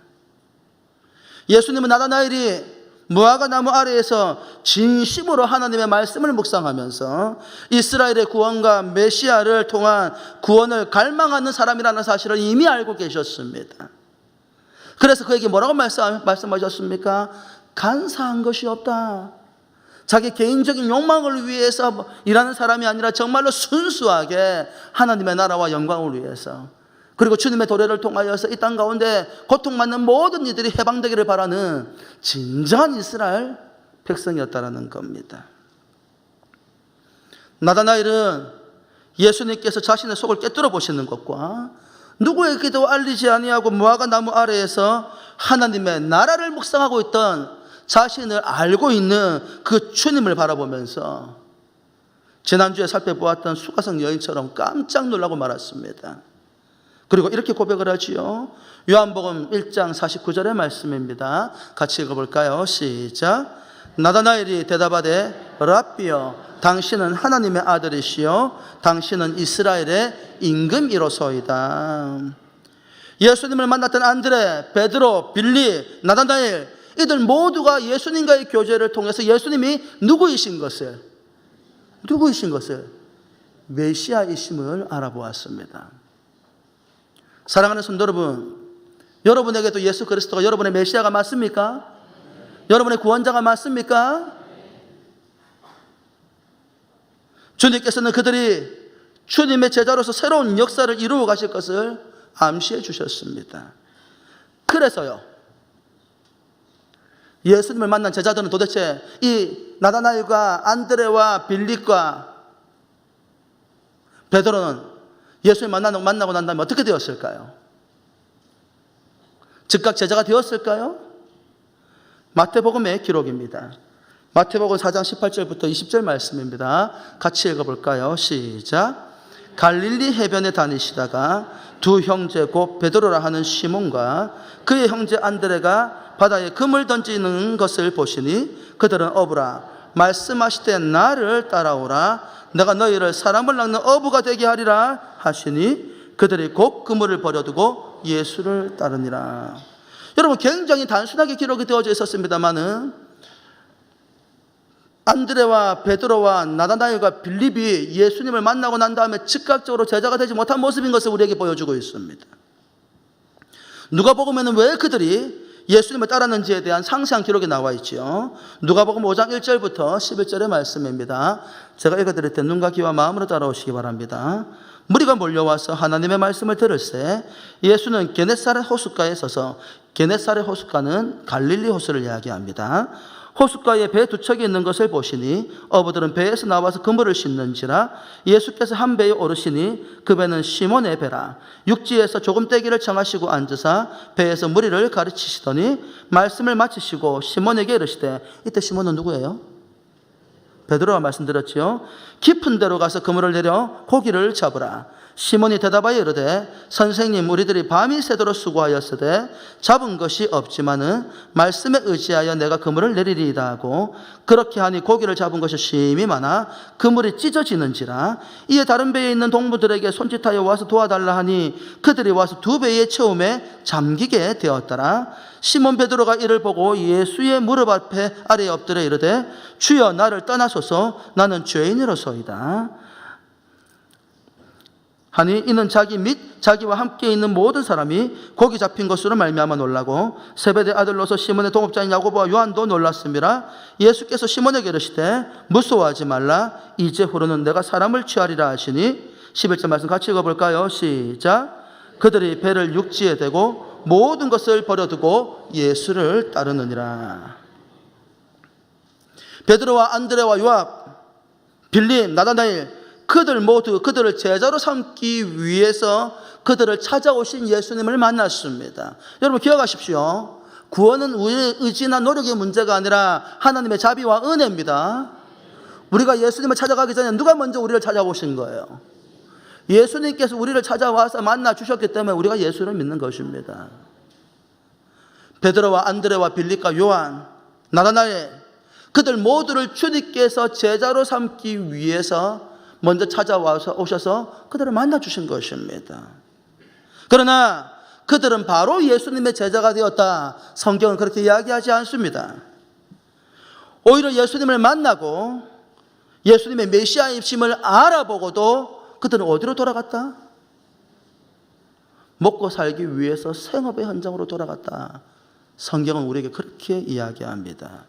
[SPEAKER 3] 예수님은 나다나엘이 무화과 나무 아래에서 진심으로 하나님의 말씀을 묵상하면서 이스라엘의 구원과 메시아를 통한 구원을 갈망하는 사람이라는 사실을 이미 알고 계셨습니다. 그래서 그에게 뭐라고 말씀하셨습니까? 간사한 것이 없다. 자기 개인적인 욕망을 위해서 일하는 사람이 아니라 정말로 순수하게 하나님의 나라와 영광을 위해서, 그리고 주님의 도래를 통하여서 이 땅 가운데 고통받는 모든 이들이 해방되기를 바라는 진정한 이스라엘 백성이었다는 겁니다. 나다나엘은 예수님께서 자신의 속을 꿰뚫어 보시는 것과 누구에게도 알리지 아니하고 무화과 나무 아래에서 하나님의 나라를 묵상하고 있던 자신을 알고 있는 그 주님을 바라보면서 지난주에 살펴보았던 수가성 여인처럼 깜짝 놀라고 말았습니다. 그리고 이렇게 고백을 하지요. 요한복음 1장 49절의 말씀입니다. 같이 읽어볼까요? 시작. 나다나엘이 대답하되 랍비여, 당신은 하나님의 아들이시요 당신은 이스라엘의 임금이로소이다. 예수님을 만났던 안드레, 베드로, 빌리, 나다나엘, 이들 모두가 예수님과의 교제를 통해서 예수님이 누구이신 것을 메시아이심을 알아보았습니다. 사랑하는 성도 여러분, 여러분에게도 예수 그리스도가 여러분의 메시아가 맞습니까? 여러분의 구원자가 맞습니까? 주님께서는 그들이 주님의 제자로서 새로운 역사를 이루어 가실 것을 암시해 주셨습니다. 그래서요, 예수님을 만난 제자들은 도대체 이 나다나엘과 안드레와 빌립과 베드로는 예수님 만나고 난 다음에 어떻게 되었을까요? 즉각 제자가 되었을까요? 마태복음의 기록입니다. 마태복음 4장 18절부터 20절 말씀입니다. 같이 읽어볼까요? 시작. 갈릴리 해변에 다니시다가 두 형제 곧 베드로라 하는 시몬과 그의 형제 안드레가 바다에 금을 던지는 것을 보시니 그들은 어부라 말씀하시되 나를 따라오라 내가 너희를 사람을 낚는 어부가 되게 하리라 하시니 그들이 곧 그물을 버려두고 예수를 따르니라. 여러분, 굉장히 단순하게 기록이 되어져 있었습니다마는 안드레와 베드로와 나다나엘과 빌립이 예수님을 만나고 난 다음에 즉각적으로 제자가 되지 못한 모습인 것을 우리에게 보여주고 있습니다. 누가복음에는 왜 그들이 예수님을 따랐는지에 대한 상세한 기록이 나와 있죠. 누가복음 5장 1절부터 11절의 말씀입니다. 제가 읽어드릴 때 눈과 귀와 마음으로 따라오시기 바랍니다. 무리가 몰려와서 하나님의 말씀을 들을새 예수는 게네사렛 호숫가에 서서, 게네사렛 호숫가는 갈릴리 호수를 이야기합니다. 호숫가에 배 두 척이 있는 것을 보시니 어부들은 배에서 나와서 그물을 싣는지라. 예수께서 한 배에 오르시니 그 배는 시몬의 배라. 육지에서 조금 떼기를 청하시고 앉으사 배에서 무리를 가르치시더니 말씀을 마치시고 시몬에게 이르시되, 이때 시몬은 누구예요? 베드로가 말씀드렸지요. 깊은 데로 가서 그물을 내려 고기를 잡으라. 시몬이 대답하여 이르되 선생님, 우리들이 밤이 새도록 수고하였으되 잡은 것이 없지만은 말씀에 의지하여 내가 그물을 내리리이다 하고, 그렇게 하니 고기를 잡은 것이 심히 많아 그물이 찢어지는지라. 이에 다른 배에 있는 동무들에게 손짓하여 와서 도와달라 하니 그들이 와서 두 배의 처음에 잠기게 되었더라. 시몬 베드로가 이를 보고 예수의 무릎 앞에 아래에 엎드려 이르되 주여, 나를 떠나소서, 나는 죄인이로소이다. 하니 이는 자기 및 자기와 함께 있는 모든 사람이 고기 잡힌 것으로 말미암아 놀라고 세베대 아들로서 시몬의 동업자인 야고보와 요한도 놀랐습니다. 예수께서 시몬에게 이르시되 무서워하지 말라. 이제후로는 내가 사람을 취하리라 하시니 11절 말씀 같이 읽어볼까요? 시작. 그들이 배를 육지에 대고 모든 것을 버려두고 예수를 따르느니라. 베드로와 안드레와 요압, 빌립, 나다나엘 그들 모두 그들을 제자로 삼기 위해서 그들을 찾아오신 예수님을 만났습니다. 여러분 기억하십시오. 구원은 우리의 의지나 노력의 문제가 아니라 하나님의 자비와 은혜입니다. 우리가 예수님을 찾아가기 전에 누가 먼저 우리를 찾아오신 거예요? 예수님께서 우리를 찾아와서 만나 주셨기 때문에 우리가 예수를 믿는 것입니다. 베드로와 안드레와 빌립과 요한, 나다나엘 그들 모두를 주님께서 제자로 삼기 위해서 먼저 찾아와서 오셔서 그들을 만나 주신 것입니다. 그러나 그들은 바로 예수님의 제자가 되었다. 성경은 그렇게 이야기하지 않습니다. 오히려 예수님을 만나고 예수님의 메시아이심을 알아보고도 그들은 어디로 돌아갔다? 먹고 살기 위해서 생업의 현장으로 돌아갔다. 성경은 우리에게 그렇게 이야기합니다.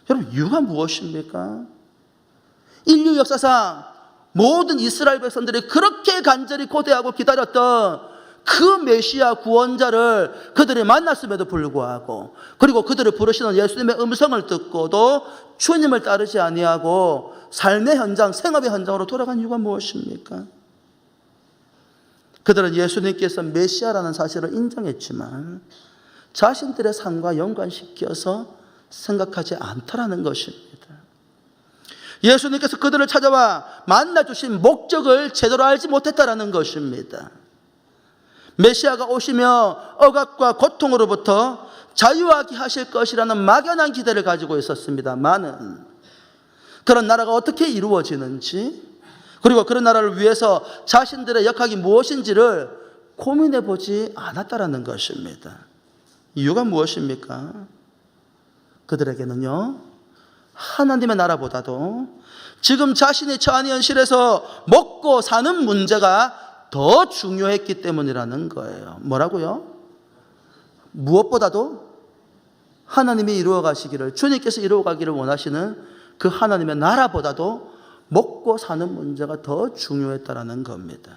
[SPEAKER 3] 여러분 이유가 무엇입니까? 인류 역사상 모든 이스라엘 백성들이 그렇게 간절히 고대하고 기다렸던 그 메시아 구원자를 그들이 만났음에도 불구하고 그리고 그들을 부르시는 예수님의 음성을 듣고도 주님을 따르지 아니하고 삶의 현장, 생업의 현장으로 돌아간 이유가 무엇입니까? 그들은 예수님께서 메시아라는 사실을 인정했지만 자신들의 삶과 연관시켜서 생각하지 않더라는 것입니다. 예수님께서 그들을 찾아와 만나주신 목적을 제대로 알지 못했다라는 것입니다. 메시아가 오시며 억압과 고통으로부터 자유하게 하실 것이라는 막연한 기대를 가지고 있었습니다만은 그런 나라가 어떻게 이루어지는지 그리고 그런 나라를 위해서 자신들의 역할이 무엇인지를 고민해 보지 않았다라는 것입니다. 이유가 무엇입니까? 그들에게는요 하나님의 나라보다도 지금 자신이 처한 현실에서 먹고 사는 문제가 더 중요했기 때문이라는 거예요. 뭐라고요? 무엇보다도 하나님이 이루어 가시기를, 주님께서 이루어 가기를 원하시는 그 하나님의 나라보다도 먹고 사는 문제가 더 중요했다라는 겁니다.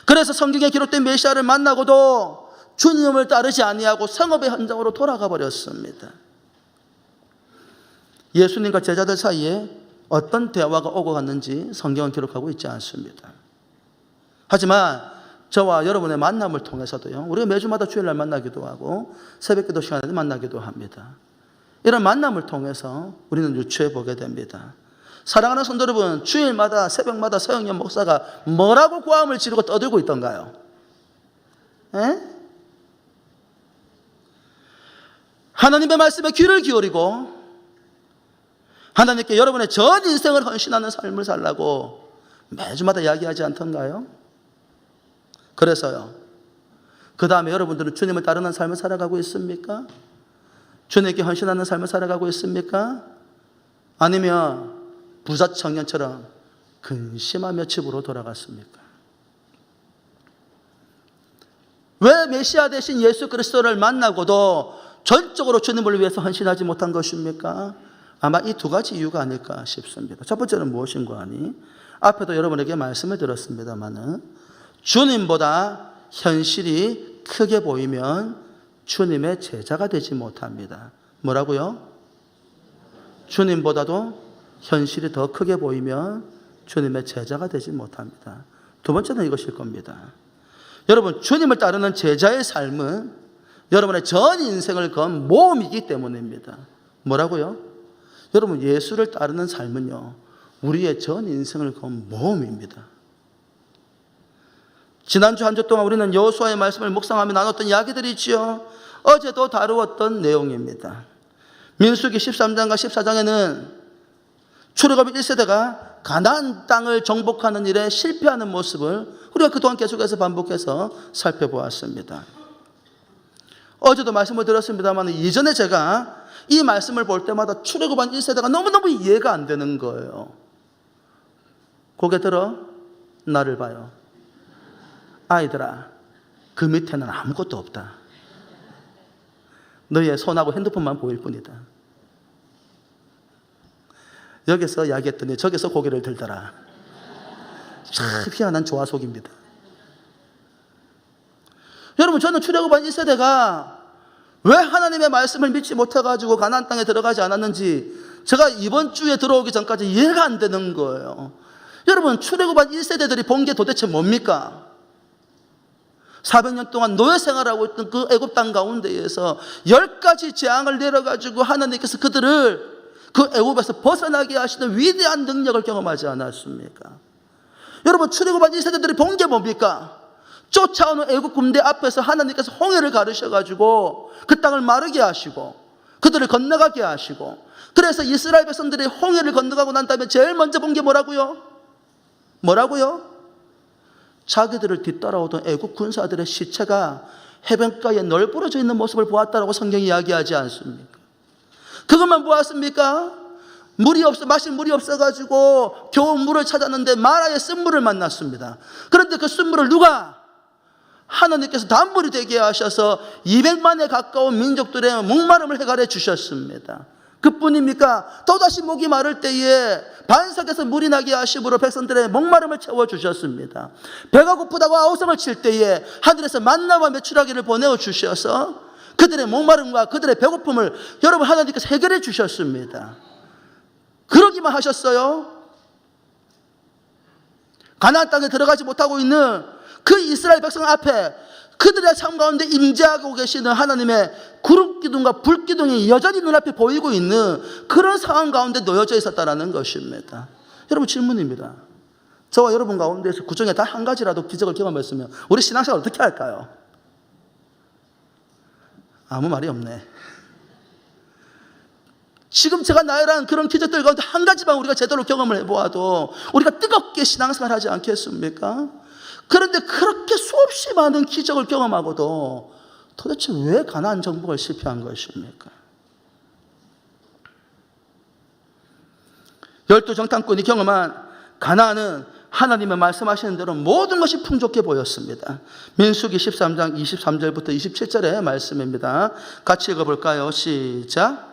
[SPEAKER 3] 그래서 성경에 기록된 메시아를 만나고도 주님을 따르지 아니하고 생업의 현장으로 돌아가 버렸습니다. 예수님과 제자들 사이에 어떤 대화가 오고 갔는지 성경은 기록하고 있지 않습니다. 하지만 저와 여러분의 만남을 통해서도요, 우리가 매주마다 주일날 만나기도 하고 새벽기도 시간에 만나기도 합니다. 이런 만남을 통해서 우리는 유추해 보게 됩니다. 사랑하는 성도 여러분, 주일마다 새벽마다 서영년 목사가 뭐라고 고함을 지르고 떠들고 있던가요? 에? 하나님의 말씀에 귀를 기울이고 하나님께 여러분의 전 인생을 헌신하는 삶을 살라고 매주마다 이야기하지 않던가요? 그래서요, 그 다음에 여러분들은 주님을 따르는 삶을 살아가고 있습니까? 주님께 헌신하는 삶을 살아가고 있습니까? 아니면 부자 청년처럼 근심하며 집으로 돌아갔습니까? 왜 메시아 대신 예수 그리스도를 만나고도 전적으로 주님을 위해서 헌신하지 못한 것입니까? 아마 이 두 가지 이유가 아닐까 싶습니다. 첫 번째는 무엇인가 하니, 앞에도 여러분에게 말씀을 드렸습니다마는 주님보다 현실이 크게 보이면 주님의 제자가 되지 못합니다. 뭐라고요? 주님보다도 현실이 더 크게 보이면 주님의 제자가 되지 못합니다. 두 번째는 이것일 겁니다. 여러분, 주님을 따르는 제자의 삶은 여러분의 전 인생을 건 모험이기 때문입니다. 뭐라고요? 여러분, 예수를 따르는 삶은요, 우리의 전 인생을 건 모험입니다. 지난주 한 주 동안 우리는 여호수아의 말씀을 묵상하며 나눴던 이야기들이 있지요. 어제도 다루었던 내용입니다. 민수기 13장과 14장에는 출애굽 1세대가 가나안 땅을 정복하는 일에 실패하는 모습을 우리가 그동안 계속해서 반복해서 살펴보았습니다. 어제도 말씀을 드렸습니다만 이전에 제가 이 말씀을 볼 때마다 출애굽한 1세대가 너무너무 이해가 안 되는 거예요. 고개 들어 나를 봐요. 아이들아, 그 밑에는 아무것도 없다. 너의 손하고 핸드폰만 보일 뿐이다. 여기서 이야기했더니 저기서 고개를 들더라. 참 희한한 조화속입니다. 여러분, 저는 출애굽한 1세대가 왜 하나님의 말씀을 믿지 못해가지고 가나안 땅에 들어가지 않았는지 제가 이번 주에 들어오기 전까지 이해가 안 되는 거예요. 여러분, 출애굽한 1세대들이 본 게 도대체 뭡니까? 400년 동안 노예 생활하고 있던 그 애굽 땅 가운데에서 10가지 재앙을 내려가지고 하나님께서 그들을 그 애굽에서 벗어나게 하시는 위대한 능력을 경험하지 않았습니까? 여러분, 출애굽한 1세대들이 본 게 뭡니까? 쫓아오는 애국 군대 앞에서 하나님께서 홍해를 가르셔가지고 그 땅을 마르게 하시고 그들을 건너가게 하시고, 그래서 이스라엘 백성들이 홍해를 건너가고 난 다음에 제일 먼저 본 게 뭐라고요? 자기들을 뒤따라오던 애국 군사들의 시체가 해변가에 널브러져 있는 모습을 보았다라고 성경이 이야기하지 않습니까? 그것만 보았습니까? 마실 물이 없어가지고 겨우 물을 찾았는데 마라의 쓴물을 만났습니다. 그런데 그 쓴물을 누가? 하나님께서 단물이 되게 하셔서 200만에 가까운 민족들의 목마름을 해결해 주셨습니다. 그뿐입니까? 또다시 목이 마를 때에 반석에서 물이 나게 하심으로 백성들의 목마름을 채워주셨습니다. 배가 고프다고 아우성을 칠 때에 하늘에서 만나와 메추라기를 보내어 주셔서 그들의 목마름과 그들의 배고픔을 여러분 하나님께서 해결해 주셨습니다. 그러기만 하셨어요? 가나안 땅에 들어가지 못하고 있는 그 이스라엘 백성 앞에 그들의 삶 가운데 임재하고 계시는 하나님의 구름기둥과 불기둥이 여전히 눈앞에 보이고 있는 그런 상황 가운데 놓여져 있었다는 것입니다. 여러분, 질문입니다. 저와 여러분 가운데서 그중에 단 한 가지라도 기적을 경험했으면 우리 신앙생활 어떻게 할까요? 아무 말이 없네. 지금 제가 나열한 그런 기적들 가운데 한 가지만 우리가 제대로 경험을 해보아도 우리가 뜨겁게 신앙생활 하지 않겠습니까? 그런데 그렇게 수없이 많은 기적을 경험하고도 도대체 왜 가나안 정복을 실패한 것입니까? 12정탐꾼이 경험한 가나안은 하나님의 말씀하시는 대로 모든 것이 풍족해 보였습니다. 민수기 13장 23절부터 27절의 말씀입니다. 같이 읽어볼까요? 시작.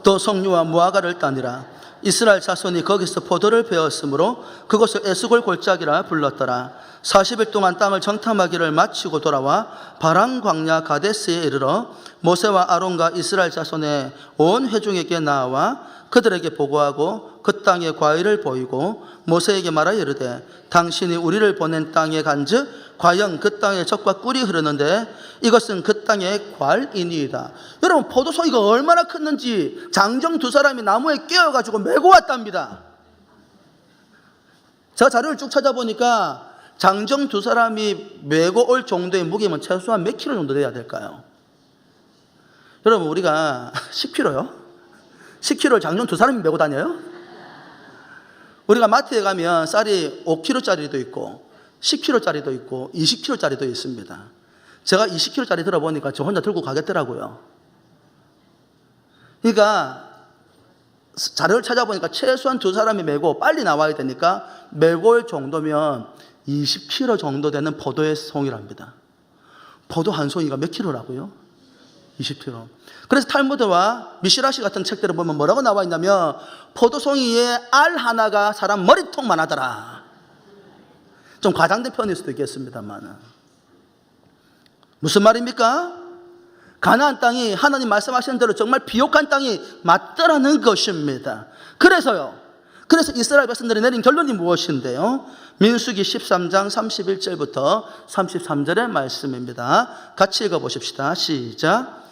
[SPEAKER 3] 또 석류와 무화과를 따니라. 이스라엘 자손이 거기서 포도를 베었으므로 그곳을 에스골 골짜기라 불렀더라. 40일 동안 땅을 정탐하기를 마치고 돌아와 바람 광야 가데스에 이르러 모세와 아론과 이스라엘 자손의 온 회중에게 나와 그들에게 보고하고 그 땅의 과일을 보이고 모세에게 말하여 이르되 당신이 우리를 보낸 땅에 간즉 과연 그 땅에 젖과 꿀이 흐르는데 이것은 그 땅의 괄이니이다. 여러분, 포도송이가 얼마나 컸는지 장정 두 사람이 나무에 끼어가지고 메고 왔답니다. 제가 자료를 쭉 찾아보니까 장정 두 사람이 메고 올 정도의 무게면 최소한 몇 킬로 정도 돼야 될까요? 여러분, 우리가 10킬로요? 10킬로를 장정 두 사람이 메고 다녀요? 우리가 마트에 가면 쌀이 5킬로짜리도 있고 10킬로짜리도 있고 20킬로짜리도 있습니다. 제가 20킬로짜리 들어보니까 저 혼자 들고 가겠더라고요. 그러니까 자료를 찾아보니까 최소한 두 사람이 메고 빨리 나와야 되니까 메고 올 정도면 20킬로 정도 되는 포도의 송이랍니다. 포도 한 송이가 몇 킬로라고요? 20킬로. 그래서 탈무드와 미시라시 같은 책들을 보면 뭐라고 나와 있냐면 포도송이의 알 하나가 사람 머리통만 하더라. 좀 과장된 표현일 수도 있겠습니다만 무슨 말입니까? 가나안 땅이 하나님 말씀하시는 대로 정말 비옥한 땅이 맞더라는 것입니다. 그래서 이스라엘 백성들이 내린 결론이 무엇인데요? 민수기 13장 31절부터 33절의 말씀입니다. 같이 읽어보십시다. 시작.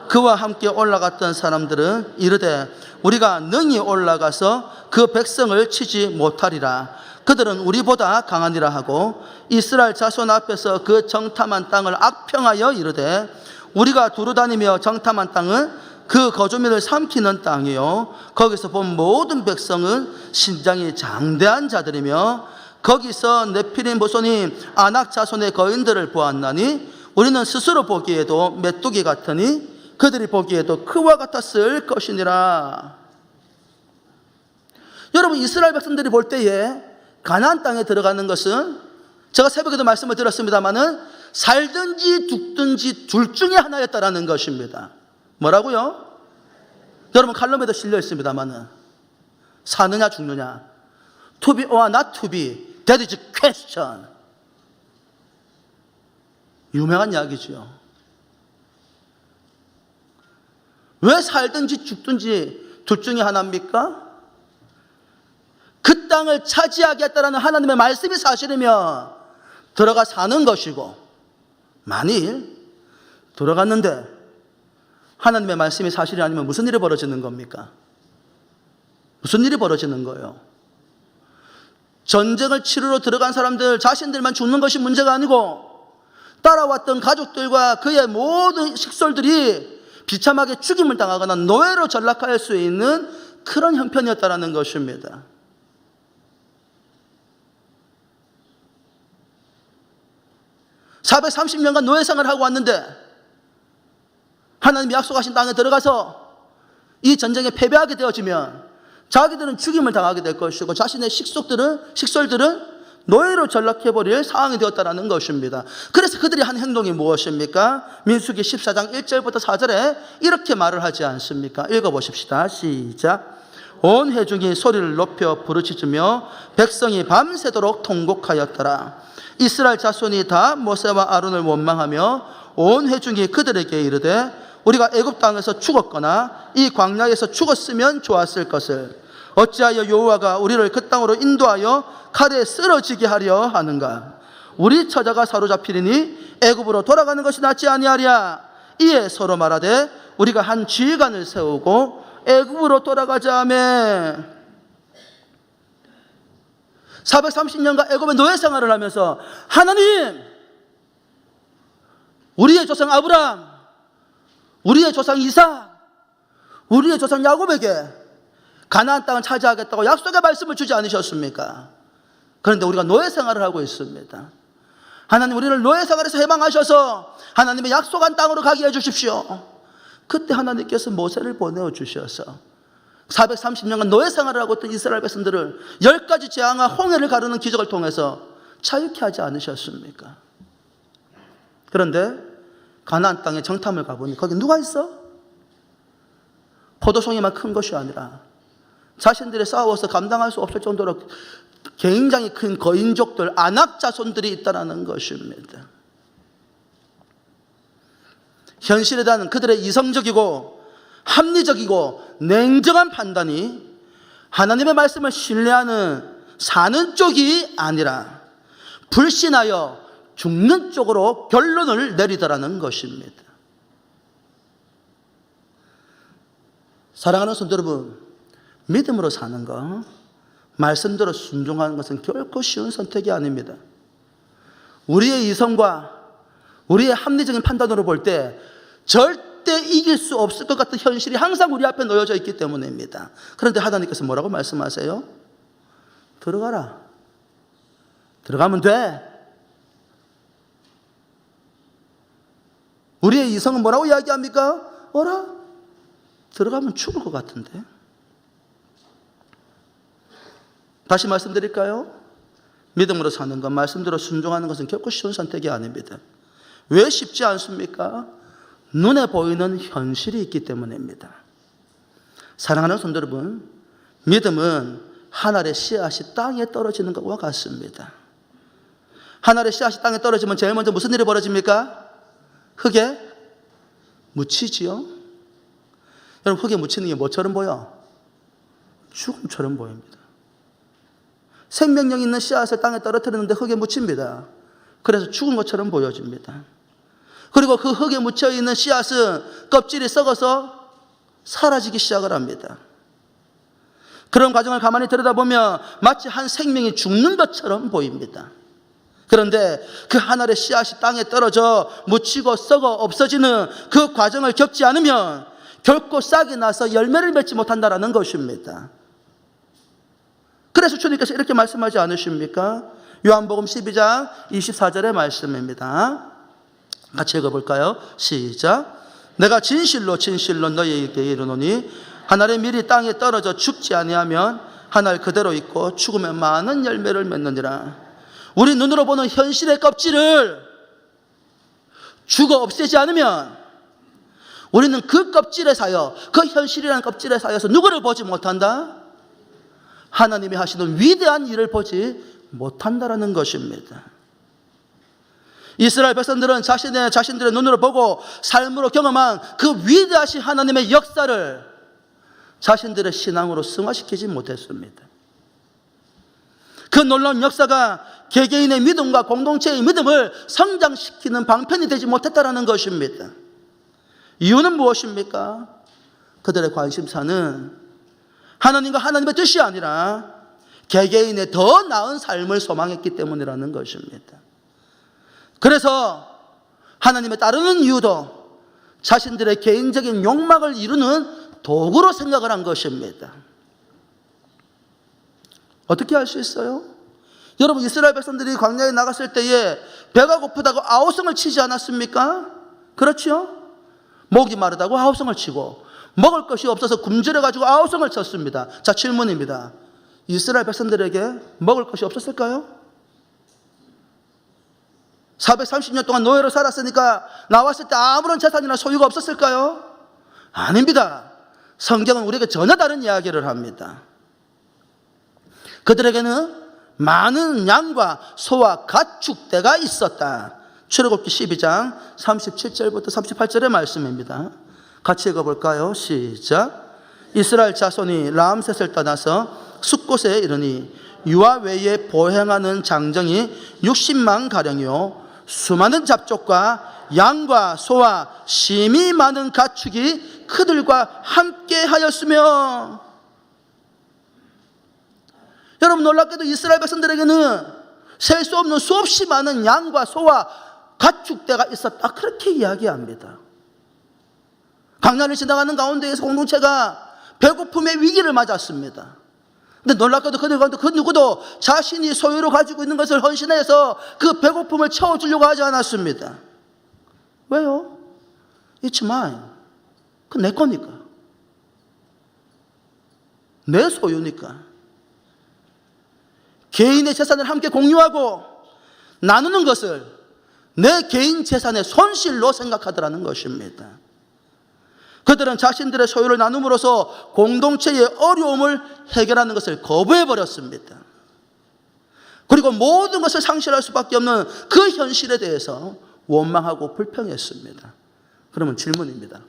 [SPEAKER 3] 그와 함께 올라갔던 사람들은 이르되 우리가 능히 올라가서 그 백성을 치지 못하리라. 그들은 우리보다 강하니라 하고 이스라엘 자손 앞에서 그 정탐한 땅을 악평하여 이르되 우리가 두루다니며 정탐한 땅은 그 거주민을 삼키는 땅이요 거기서 본 모든 백성은 신장이 장대한 자들이며 거기서 네피림 보손이 아낙 자손의 거인들을 보았나니 우리는 스스로 보기에도 메뚜기 같으니 그들이 보기에도 그와 같았을 것이니라. 여러분, 이스라엘 백성들이 볼 때에 가나안 땅에 들어가는 것은 제가 새벽에도 말씀을 드렸습니다마는 살든지 죽든지 둘 중에 하나였다라는 것입니다. 뭐라고요? 여러분, 칼럼에도 실려 있습니다마는 사느냐 죽느냐, to be or not to be, that is question. 유명한 이야기죠. 왜 살든지 죽든지 둘 중에 하나입니까? 그 땅을 차지하겠다라는 하나님의 말씀이 사실이면 들어가 사는 것이고, 만일 들어갔는데 하나님의 말씀이 사실이 아니면 무슨 일이 벌어지는 겁니까? 무슨 일이 벌어지는 거예요? 전쟁을 치르러 들어간 사람들 자신들만 죽는 것이 문제가 아니고 따라왔던 가족들과 그의 모든 식솔들이 비참하게 죽임을 당하거나 노예로 전락할 수 있는 그런 형편이었다라는 것입니다. (430년간) 노예 생활을 하고 왔는데 하나님이 약속하신 땅에 들어가서 이 전쟁에 패배하게 되어지면 자기들은 죽임을 당하게 될 것이고 자신의 식솔들은 노예로 전락해버릴 상황이 되었다는 것입니다. 그래서 그들이 한 행동이 무엇입니까? 민수기 14장 1절부터 4절에 이렇게 말을 하지 않습니까? 읽어보십시다. 시작. 온 회중이 소리를 높여 부르짖으며 백성이 밤새도록 통곡하였더라. 이스라엘 자손이 다 모세와 아론을 원망하며 온 회중이 그들에게 이르되 우리가 애굽 땅에서 죽었거나 이 광야에서 죽었으면 좋았을 것을 어찌하여 여호와가 우리를 그 땅으로 인도하여 칼에 쓰러지게 하려 하는가? 우리 처자가 사로잡히리니 애굽으로 돌아가는 것이 낫지 아니하랴. 이에 서로 말하되 우리가 한 지휘관을 세우고 애굽으로 돌아가자 하매. 430년간 애굽의 노예 생활을 하면서 하나님, 우리의 조상 아브라함, 우리의 조상 이삭, 우리의 조상 야곱에게 가나안 땅을 차지하겠다고 약속의 말씀을 주지 않으셨습니까? 그런데 우리가 노예 생활을 하고 있습니다. 하나님, 우리를 노예 생활에서 해방하셔서 하나님의 약속한 땅으로 가게 해주십시오. 그때 하나님께서 모세를 보내어 주셔서 430년간 노예 생활을 하고 있던 이스라엘 백성들을 10가지 재앙과 홍해를 가르는 기적을 통해서 자유케 하지 않으셨습니까? 그런데 가나안 땅에 정탐을 가보니 거기 누가 있어? 포도송이만 큰 것이 아니라 자신들이 싸워서 감당할 수 없을 정도로 굉장히 큰 거인족들, 아낙 자손들이 있다는 것입니다. 현실에 대한 그들의 이성적이고 합리적이고 냉정한 판단이 하나님의 말씀을 신뢰하는 사는 쪽이 아니라 불신하여 죽는 쪽으로 결론을 내리더라는 것입니다. 사랑하는 성도 여러분, 믿음으로 사는 것, 말씀대로 순종하는 것은 결코 쉬운 선택이 아닙니다. 우리의 이성과 우리의 합리적인 판단으로 볼 때 절대 이길 수 없을 것 같은 현실이 항상 우리 앞에 놓여져 있기 때문입니다. 그런데 하나님께서 뭐라고 말씀하세요? 들어가라. 들어가면 돼. 우리의 이성은 뭐라고 이야기합니까? 어라? 들어가면 죽을 것 같은데. 다시 말씀드릴까요? 믿음으로 사는 것, 말씀대로 순종하는 것은 결코 쉬운 선택이 아닙니다. 왜 쉽지 않습니까? 눈에 보이는 현실이 있기 때문입니다. 사랑하는 성도 여러분, 믿음은 한 알의 씨앗이 땅에 떨어지는 것과 같습니다. 한 알의 씨앗이 땅에 떨어지면 제일 먼저 무슨 일이 벌어집니까? 흙에 묻히지요. 여러분, 흙에 묻히는 게 뭐처럼 보여? 죽음처럼 보입니다. 생명력 있는 씨앗을 땅에 떨어뜨리는데 흙에 묻힙니다. 그래서 죽은 것처럼 보여집니다. 그리고 그 흙에 묻혀있는 씨앗은 껍질이 썩어서 사라지기 시작을 합니다. 그런 과정을 가만히 들여다보면 마치 한 생명이 죽는 것처럼 보입니다. 그런데 그 하늘의 씨앗이 땅에 떨어져 묻히고 썩어 없어지는 그 과정을 겪지 않으면 결코 싹이 나서 열매를 맺지 못한다는 것입니다. 그래서 주님께서 이렇게 말씀하지 않으십니까? 요한복음 12장 24절의 말씀입니다. 같이 읽어볼까요? 시작. 내가 진실로 진실로 너희에게 이르노니 한 알의 밀이 땅에 떨어져 죽지 아니하면 하늘 그대로 있고 죽으면 많은 열매를 맺느니라. 우리 눈으로 보는 현실의 껍질을 죽어 없애지 않으면 우리는 그 껍질에 사여, 그 현실이라는 껍질에 사여서 누구를 보지 못한다? 하나님이 하시는 위대한 일을 보지 못한다라는 것입니다. 이스라엘 백성들은 자신들의 눈으로 보고 삶으로 경험한 그 위대하신 하나님의 역사를 자신들의 신앙으로 승화시키지 못했습니다. 그 놀라운 역사가 개개인의 믿음과 공동체의 믿음을 성장시키는 방편이 되지 못했다는 것입니다. 이유는 무엇입니까? 그들의 관심사는 하나님과 하나님의 뜻이 아니라 개개인의 더 나은 삶을 소망했기 때문이라는 것입니다. 그래서 하나님의 따르는 이유도 자신들의 개인적인 욕망을 이루는 도구로 생각을 한 것입니다. 어떻게 할 수 있어요? 여러분, 이스라엘 백성들이 광야에 나갔을 때에 배가 고프다고 아우성을 치지 않았습니까? 그렇죠? 목이 마르다고 아우성을 치고 먹을 것이 없어서 굶주려가지고 아우성을 쳤습니다. 자, 질문입니다. 이스라엘 백성들에게 먹을 것이 없었을까요? 430년 동안 노예로 살았으니까 나왔을 때 아무런 재산이나 소유가 없었을까요? 아닙니다. 성경은 우리에게 전혀 다른 이야기를 합니다. 그들에게는 많은 양과 소와 가축대가 있었다. 출애굽기 12장 37절부터 38절의 말씀입니다. 같이 읽어볼까요? 시작. 이스라엘 자손이 람셋을 떠나서 숫곳에 이르니 유아 외에 보행하는 장정이 60만 가량이요 수많은 잡족과 양과 소와 심히 많은 가축이 그들과 함께 하였으며. 여러분, 놀랍게도 이스라엘 백성들에게는 셀 수 없는 수없이 많은 양과 소와 가축대가 있었다, 그렇게 이야기합니다. 강야를 지나가는 가운데에서 공동체가 배고픔의 위기를 맞았습니다. 근데 놀랍게도 그들 가운데 그 누구도 자신이 소유로 가지고 있는 것을 헌신해서 그 배고픔을 채워주려고 하지 않았습니다. 왜요? It's mine. 그건 내 거니까. 내 소유니까. 개인의 재산을 함께 공유하고 나누는 것을 내 개인 재산의 손실로 생각하더라는 것입니다. 그들은 자신들의 소유를 나눔으로써 공동체의 어려움을 해결하는 것을 거부해버렸습니다. 그리고 모든 것을 상실할 수밖에 없는 그 현실에 대해서 원망하고 불평했습니다. 그러면 질문입니다.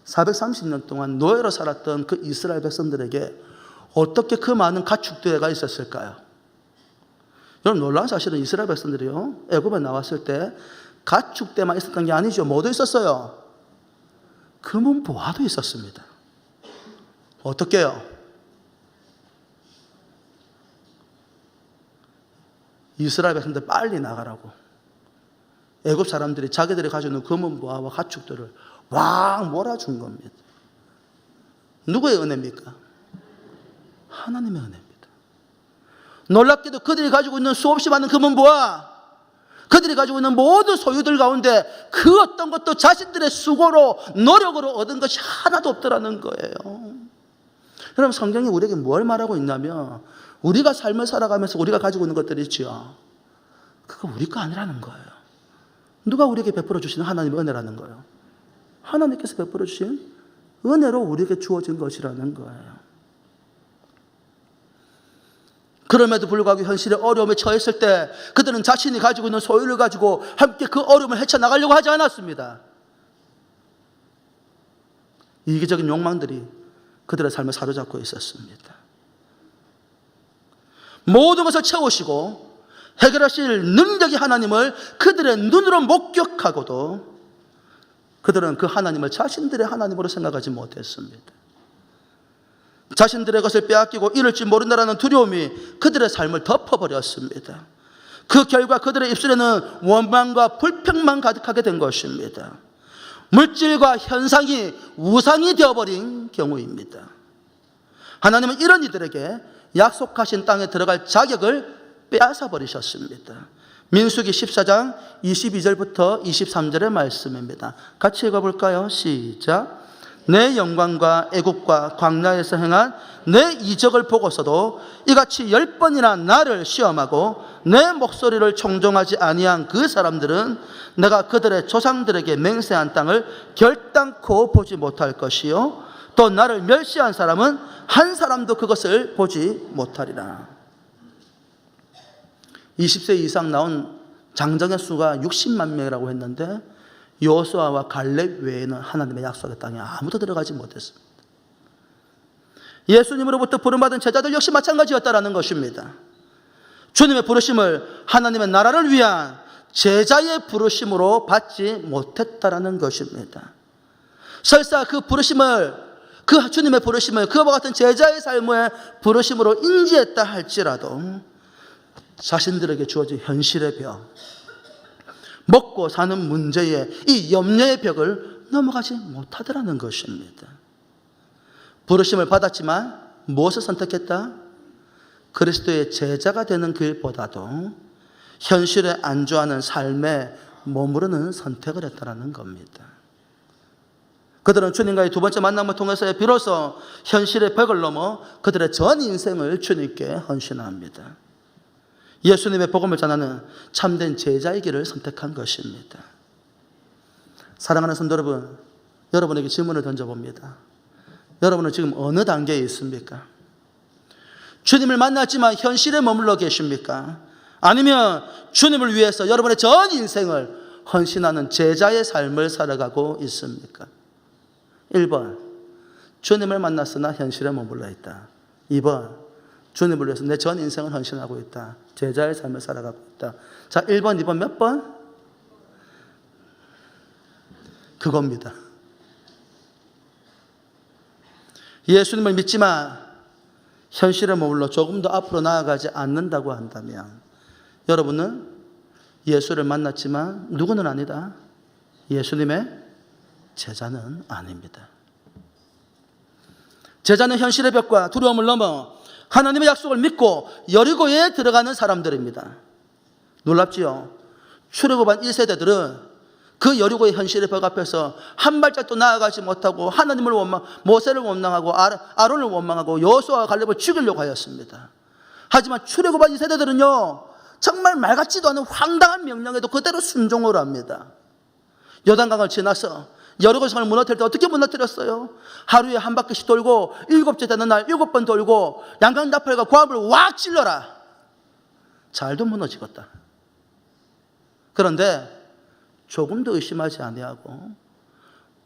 [SPEAKER 3] 430년 동안 노예로 살았던 그 이스라엘 백성들에게 어떻게 그 많은 가축대가 있었을까요? 여러분, 놀라운 사실은 이스라엘 백성들이요, 애굽에 나왔을 때 가축대만 있었던 게 아니죠. 뭐도 있었어요? 금은 보화도 있었습니다. 어떻게요? 이스라엘 백성들 빨리 나가라고 애굽 사람들이 자기들이 가지고 있는 금은 보화와 가축들을 왕 몰아준 겁니다. 누구의 은혜입니까? 하나님의 은혜입니다. 놀랍게도 그들이 가지고 있는 수없이 많은 금은 보화, 그들이 가지고 있는 모든 소유들 가운데 그 어떤 것도 자신들의 수고로 노력으로 얻은 것이 하나도 없더라는 거예요. 여러분, 성경이 우리에게 뭘 말하고 있냐면 우리가 삶을 살아가면서 우리가 가지고 있는 것들이 있죠. 그거 우리 거 아니라는 거예요. 누가 우리에게 베풀어 주시는 하나님의 은혜라는 거예요. 하나님께서 베풀어 주신 은혜로 우리에게 주어진 것이라는 거예요. 그럼에도 불구하고 현실의 어려움에 처했을 때 그들은 자신이 가지고 있는 소유를 가지고 함께 그 어려움을 헤쳐나가려고 하지 않았습니다. 이기적인 욕망들이 그들의 삶을 사로잡고 있었습니다. 모든 것을 채우시고 해결하실 능력이 하나님을 그들의 눈으로 목격하고도 그들은 그 하나님을 자신들의 하나님으로 생각하지 못했습니다. 자신들의 것을 빼앗기고 잃을지 모른다는 두려움이 그들의 삶을 덮어버렸습니다. 그 결과 그들의 입술에는 원망과 불평만 가득하게 된 것입니다. 물질과 현상이 우상이 되어버린 경우입니다. 하나님은 이런 이들에게 약속하신 땅에 들어갈 자격을 빼앗아 버리셨습니다. 민수기 14장 22절부터 23절의 말씀입니다. 같이 읽어볼까요? 시작. 내 영광과 애국과 광야에서 행한 내 이적을 보고서도 이같이 10번이나 나를 시험하고 내 목소리를 청종하지 아니한 그 사람들은 내가 그들의 조상들에게 맹세한 땅을 결단코 보지 못할 것이요 또 나를 멸시한 사람은 한 사람도 그것을 보지 못하리라. 20세 이상 나온 장정의 수가 60만 명이라고 했는데 여호수아와 갈렙 외에는 하나님의 약속의 땅에 아무도 들어가지 못했습니다. 예수님으로부터 부름받은 제자들 역시 마찬가지였다라는 것입니다. 주님의 부르심을 하나님의 나라를 위한 제자의 부르심으로 받지 못했다라는 것입니다. 설사 그 부르심을, 그 주님의 부르심을 그와 같은 제자의 삶의 부르심으로 인지했다 할지라도 자신들에게 주어진 현실의 벽, 먹고 사는 문제에 이 염려의 벽을 넘어가지 못하더라는 것입니다. 부르심을 받았지만 무엇을 선택했다? 그리스도의 제자가 되는 길보다도 현실에 안주하는 삶에 머무르는 선택을 했다는 겁니다. 그들은 주님과의 두 번째 만남을 통해서 비로소 현실의 벽을 넘어 그들의 전 인생을 주님께 헌신합니다. 예수님의 복음을 전하는 참된 제자의 길을 선택한 것입니다. 사랑하는 성도 여러분, 여러분에게 질문을 던져봅니다. 여러분은 지금 어느 단계에 있습니까? 주님을 만났지만 현실에 머물러 계십니까? 아니면 주님을 위해서 여러분의 전 인생을 헌신하는 제자의 삶을 살아가고 있습니까? 1번, 주님을 만났으나 현실에 머물러 있다. 2번, 주님을 위해서 내 전 인생을 헌신하고 있다. 제자의 삶을 살아가고 있다. 자, 1번, 2번 몇 번? 그겁니다. 예수님을 믿지만 현실에 머물러 조금 더 앞으로 나아가지 않는다고 한다면 여러분은 예수를 만났지만 누구는 아니다. 예수님의 제자는 아닙니다. 제자는 현실의 벽과 두려움을 넘어 하나님의 약속을 믿고 여리고에 들어가는 사람들입니다. 놀랍지요? 출애굽한 1세대들은 그 여리고의 현실의 벽 앞에서 한 발짝도 나아가지 못하고 하나님을 모세를 원망하고 아론을 원망하고 여호수아와 갈렙을 죽이려고 하였습니다. 하지만 출애굽한 2세대들은요 정말 말 같지도 않은 황당한 명령에도 그대로 순종을 합니다. 요단강을 지나서 여리고성을 무너뜨릴 때 어떻게 무너뜨렸어요? 하루에 한 바퀴씩 돌고 7째 되는 날 7번 돌고 양강나팔과 고함을 왁 찔러라. 잘도 무너지겠다. 그런데 조금도 의심하지 아니하고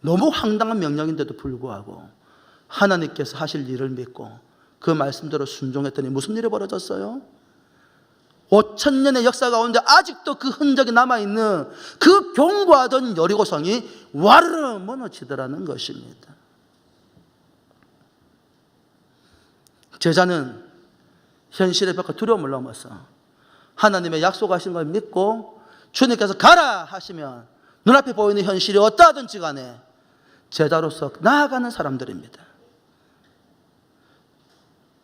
[SPEAKER 3] 너무 황당한 명령인데도 불구하고 하나님께서 하실 일을 믿고 그 말씀대로 순종했더니 무슨 일이 벌어졌어요? 5,000년의 역사 가운데 아직도 그 흔적이 남아있는 그 견고하던 여리고성이 와르르 무너지더라는 것입니다. 제자는 현실의 벽과 두려움을 넘어서 하나님의 약속하신 걸 믿고 주님께서 가라 하시면 눈앞에 보이는 현실이 어떠하든지 간에 제자로서 나아가는 사람들입니다.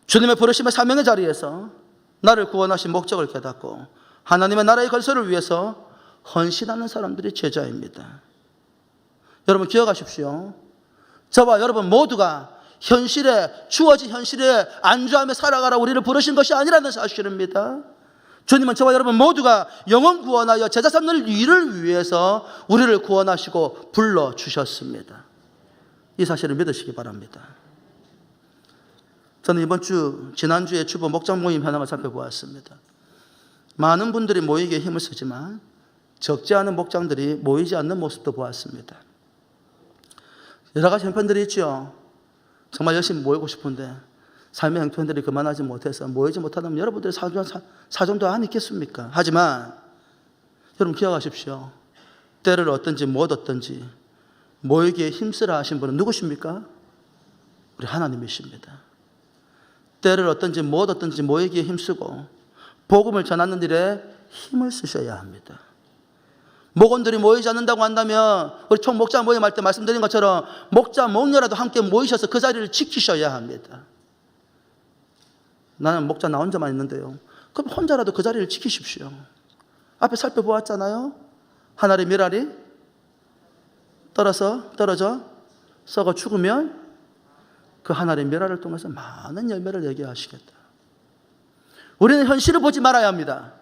[SPEAKER 3] 주님의 부르심의 사명의 자리에서 나를 구원하신 목적을 깨닫고 하나님의 나라의 건설을 위해서 헌신하는 사람들이 제자입니다. 여러분 기억하십시오. 저와 여러분 모두가 현실에 주어진 현실에 안주하며 살아가라 우리를 부르신 것이 아니라는 사실입니다. 주님은 저와 여러분 모두가 영혼 구원하여 제자 삼는 일을 위해서 우리를 구원하시고 불러주셨습니다. 이 사실을 믿으시기 바랍니다. 저는 지난주에 주보 목장 모임 현황을 살펴보았습니다. 많은 분들이 모이기에 힘을 쓰지만 적지 않은 목장들이 모이지 않는 모습도 보았습니다. 여러 가지 형편들이 있죠. 정말 열심히 모이고 싶은데 삶의 형편들이 그만하지 못해서 모이지 못하다면 여러분들의 사정도 안 있겠습니까? 하지만 여러분 기억하십시오. 때를 얻든지 못 얻든지 모이기에 힘쓰라 하신 분은 누구십니까? 우리 하나님이십니다. 때를 얻든지 못 얻든지 모이기에 힘쓰고 복음을 전하는 일에 힘을 쓰셔야 합니다. 목원들이 모이지 않는다고 한다면 우리 총목자 모임할 때 말씀드린 것처럼 목자 목녀라도 함께 모이셔서 그 자리를 지키셔야 합니다. 나는 목자 나 혼자만 있는데요. 그럼 혼자라도 그 자리를 지키십시오. 앞에 살펴보았잖아요. 하늘의 미랄이 떨어져 썩어 죽으면 그 하나님의 멸화를 통해서 많은 열매를 내게 하시겠다. 우리는 현실을 보지 말아야 합니다.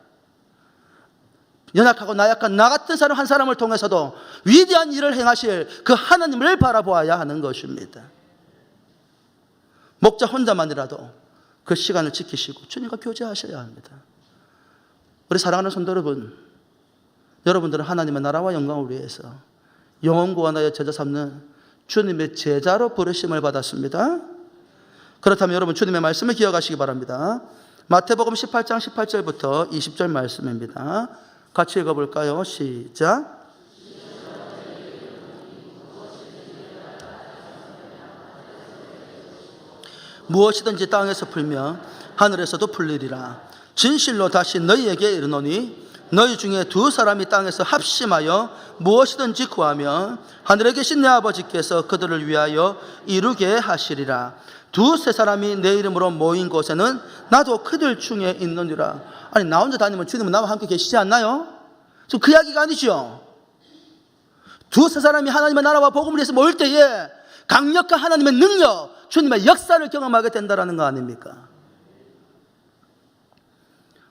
[SPEAKER 3] 연약하고 나약한 나 같은 사람 한 사람을 통해서도 위대한 일을 행하실 그 하나님을 바라보아야 하는 것입니다. 목자 혼자만이라도 그 시간을 지키시고 주님과 교제하셔야 합니다. 우리 사랑하는 성도 여러분, 여러분들은 하나님의 나라와 영광을 위해서 영혼 구원하여 제자 삼는 주님의 제자로 부르심을 받았습니다. 그렇다면 여러분 주님의 말씀을 기억하시기 바랍니다. 마태복음 18장 18절부터 20절 말씀입니다. 같이 읽어볼까요? 시작. 무엇이든지 땅에서 풀면 하늘에서도 풀리리라. 진실로 다시 너희에게 이르노니 너희 중에 두 사람이 땅에서 합심하여 무엇이든지 구하면 하늘에 계신 내 아버지께서 그들을 위하여 이루게 하시리라. 두세 사람이 내 이름으로 모인 곳에는 나도 그들 중에 있느니라. 아니 나 혼자 다니면 주님은 나와 함께 계시지 않나요? 지금 그 이야기가 아니죠. 두세 사람이 하나님의 나라와 복음을 위해서 모일 때에 강력한 하나님의 능력, 주님의 역사를 경험하게 된다는 거 아닙니까?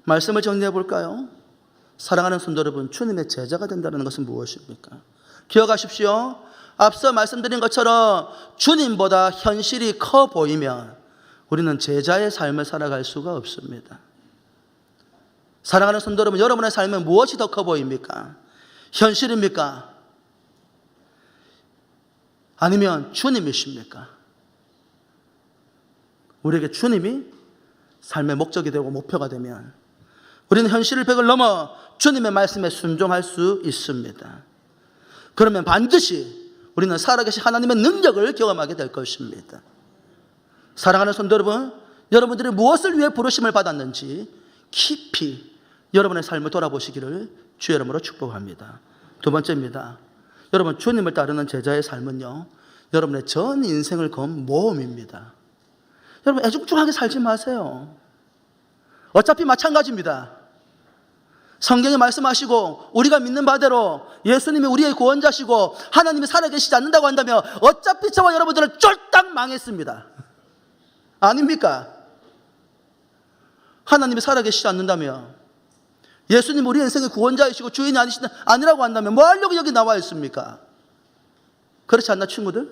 [SPEAKER 3] 말씀을 정리해 볼까요? 사랑하는 성도 여러분, 주님의 제자가 된다는 것은 무엇입니까? 기억하십시오. 앞서 말씀드린 것처럼 주님보다 현실이 커 보이면 우리는 제자의 삶을 살아갈 수가 없습니다. 사랑하는 성도 여러분, 여러분의 삶은 무엇이 더 커 보입니까? 현실입니까? 아니면 주님이십니까? 우리에게 주님이 삶의 목적이 되고 목표가 되면 우리는 현실을 벽을 넘어 주님의 말씀에 순종할 수 있습니다. 그러면 반드시 우리는 살아계신 하나님의 능력을 경험하게 될 것입니다. 사랑하는 성도 여러분, 여러분들이 무엇을 위해 부르심을 받았는지 깊이 여러분의 삶을 돌아보시기를 주의 이름으로 축복합니다. 두 번째입니다. 여러분, 주님을 따르는 제자의 삶은요, 여러분의 전 인생을 건 모험입니다. 여러분, 애중중하게 살지 마세요. 어차피 마찬가지입니다. 성경에 말씀하시고 우리가 믿는 바대로 예수님이 우리의 구원자시고 하나님이 살아계시지 않는다고 한다면 어차피 저와 여러분들은 쫄딱 망했습니다. 아닙니까? 하나님이 살아계시지 않는다면, 예수님이 우리 인생의 구원자이시고 주인이 아니라고 한다면 뭐 하려고 여기 나와 있습니까? 그렇지 않나 친구들?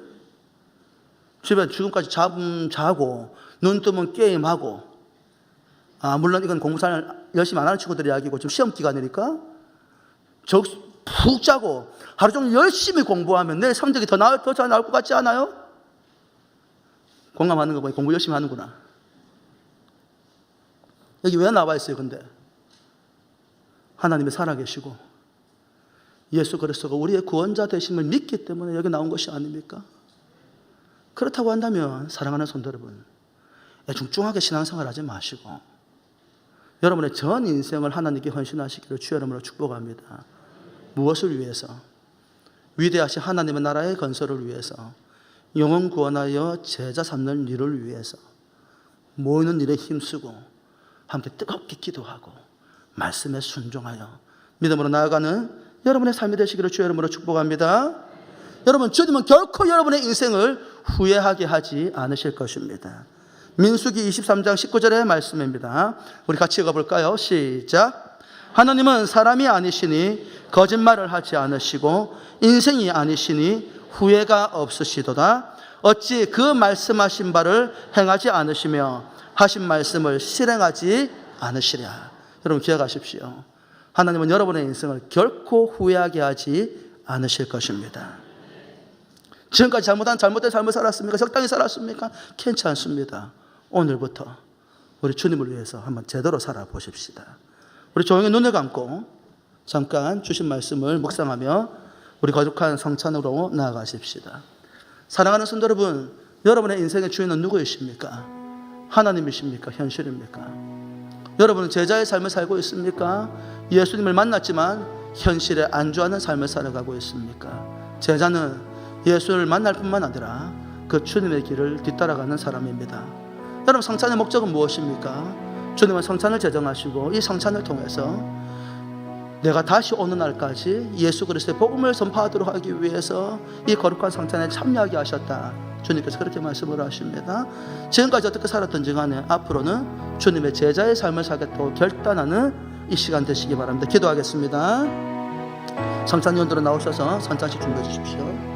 [SPEAKER 3] 주변 지금까지 자고 눈 뜨면 게임하고, 물론 이건 공부 잘 열심히 안 하는 친구들 이야기고 지금 시험 기간이니까 푹 자고 하루 종일 열심히 공부하면 내일 성적이 더 잘 나올 것 같지 않아요? 공감하는 거 보니 공부 열심히 하는구나. 여기 왜 나와 있어요 근데? 하나님이 살아계시고 예수 그리스도가 우리의 구원자 되심을 믿기 때문에 여기 나온 것이 아닙니까? 그렇다고 한다면 사랑하는 성도 여러분, 애중중하게 신앙생활 하지 마시고 여러분의 전 인생을 하나님께 헌신하시기를 주의 이름으로 축복합니다. 무엇을 위해서? 위대하신 하나님의 나라의 건설을 위해서, 영혼 구원하여 제자 삼는 일을 위해서, 모이는 일에 힘쓰고 함께 뜨겁게 기도하고 말씀에 순종하여 믿음으로 나아가는 여러분의 삶이 되시기를 주의 이름으로 축복합니다. 여러분, 주님은 결코 여러분의 인생을 후회하게 하지 않으실 것입니다. 민수기 23장 19절의 말씀입니다. 우리 같이 읽어볼까요? 시작. 하나님은 사람이 아니시니 거짓말을 하지 않으시고 인생이 아니시니 후회가 없으시도다. 어찌 그 말씀하신 바를 행하지 않으시며 하신 말씀을 실행하지 않으시랴. 여러분 기억하십시오. 하나님은 여러분의 인생을 결코 후회하게 하지 않으실 것입니다. 지금까지 잘못된 삶을 살았습니까? 적당히 살았습니까? 괜찮습니다. 오늘부터 우리 주님을 위해서 한번 제대로 살아보십시다. 우리 조용히 눈을 감고 잠깐 주신 말씀을 묵상하며 우리 거룩한 성찬으로 나아가십시다. 사랑하는 성도 여러분, 여러분의 인생의 주인은 누구이십니까? 하나님이십니까? 현실입니까? 여러분은 제자의 삶을 살고 있습니까? 예수님을 만났지만 현실에 안주하는 삶을 살아가고 있습니까? 제자는 예수를 만날 뿐만 아니라 그 주님의 길을 뒤따라가는 사람입니다. 여러분, 성찬의 목적은 무엇입니까? 주님은 성찬을 제정하시고 이 성찬을 통해서 내가 다시 오는 날까지 예수 그리스도의 복음을 선포하도록 하기 위해서 이 거룩한 성찬에 참여하게 하셨다. 주님께서 그렇게 말씀을 하십니다. 지금까지 어떻게 살았던지 간에 앞으로는 주님의 제자의 삶을 살겠다고 결단하는 이 시간 되시기 바랍니다. 기도하겠습니다. 성찬위원들은 나오셔서 선찬식 준비해 주십시오.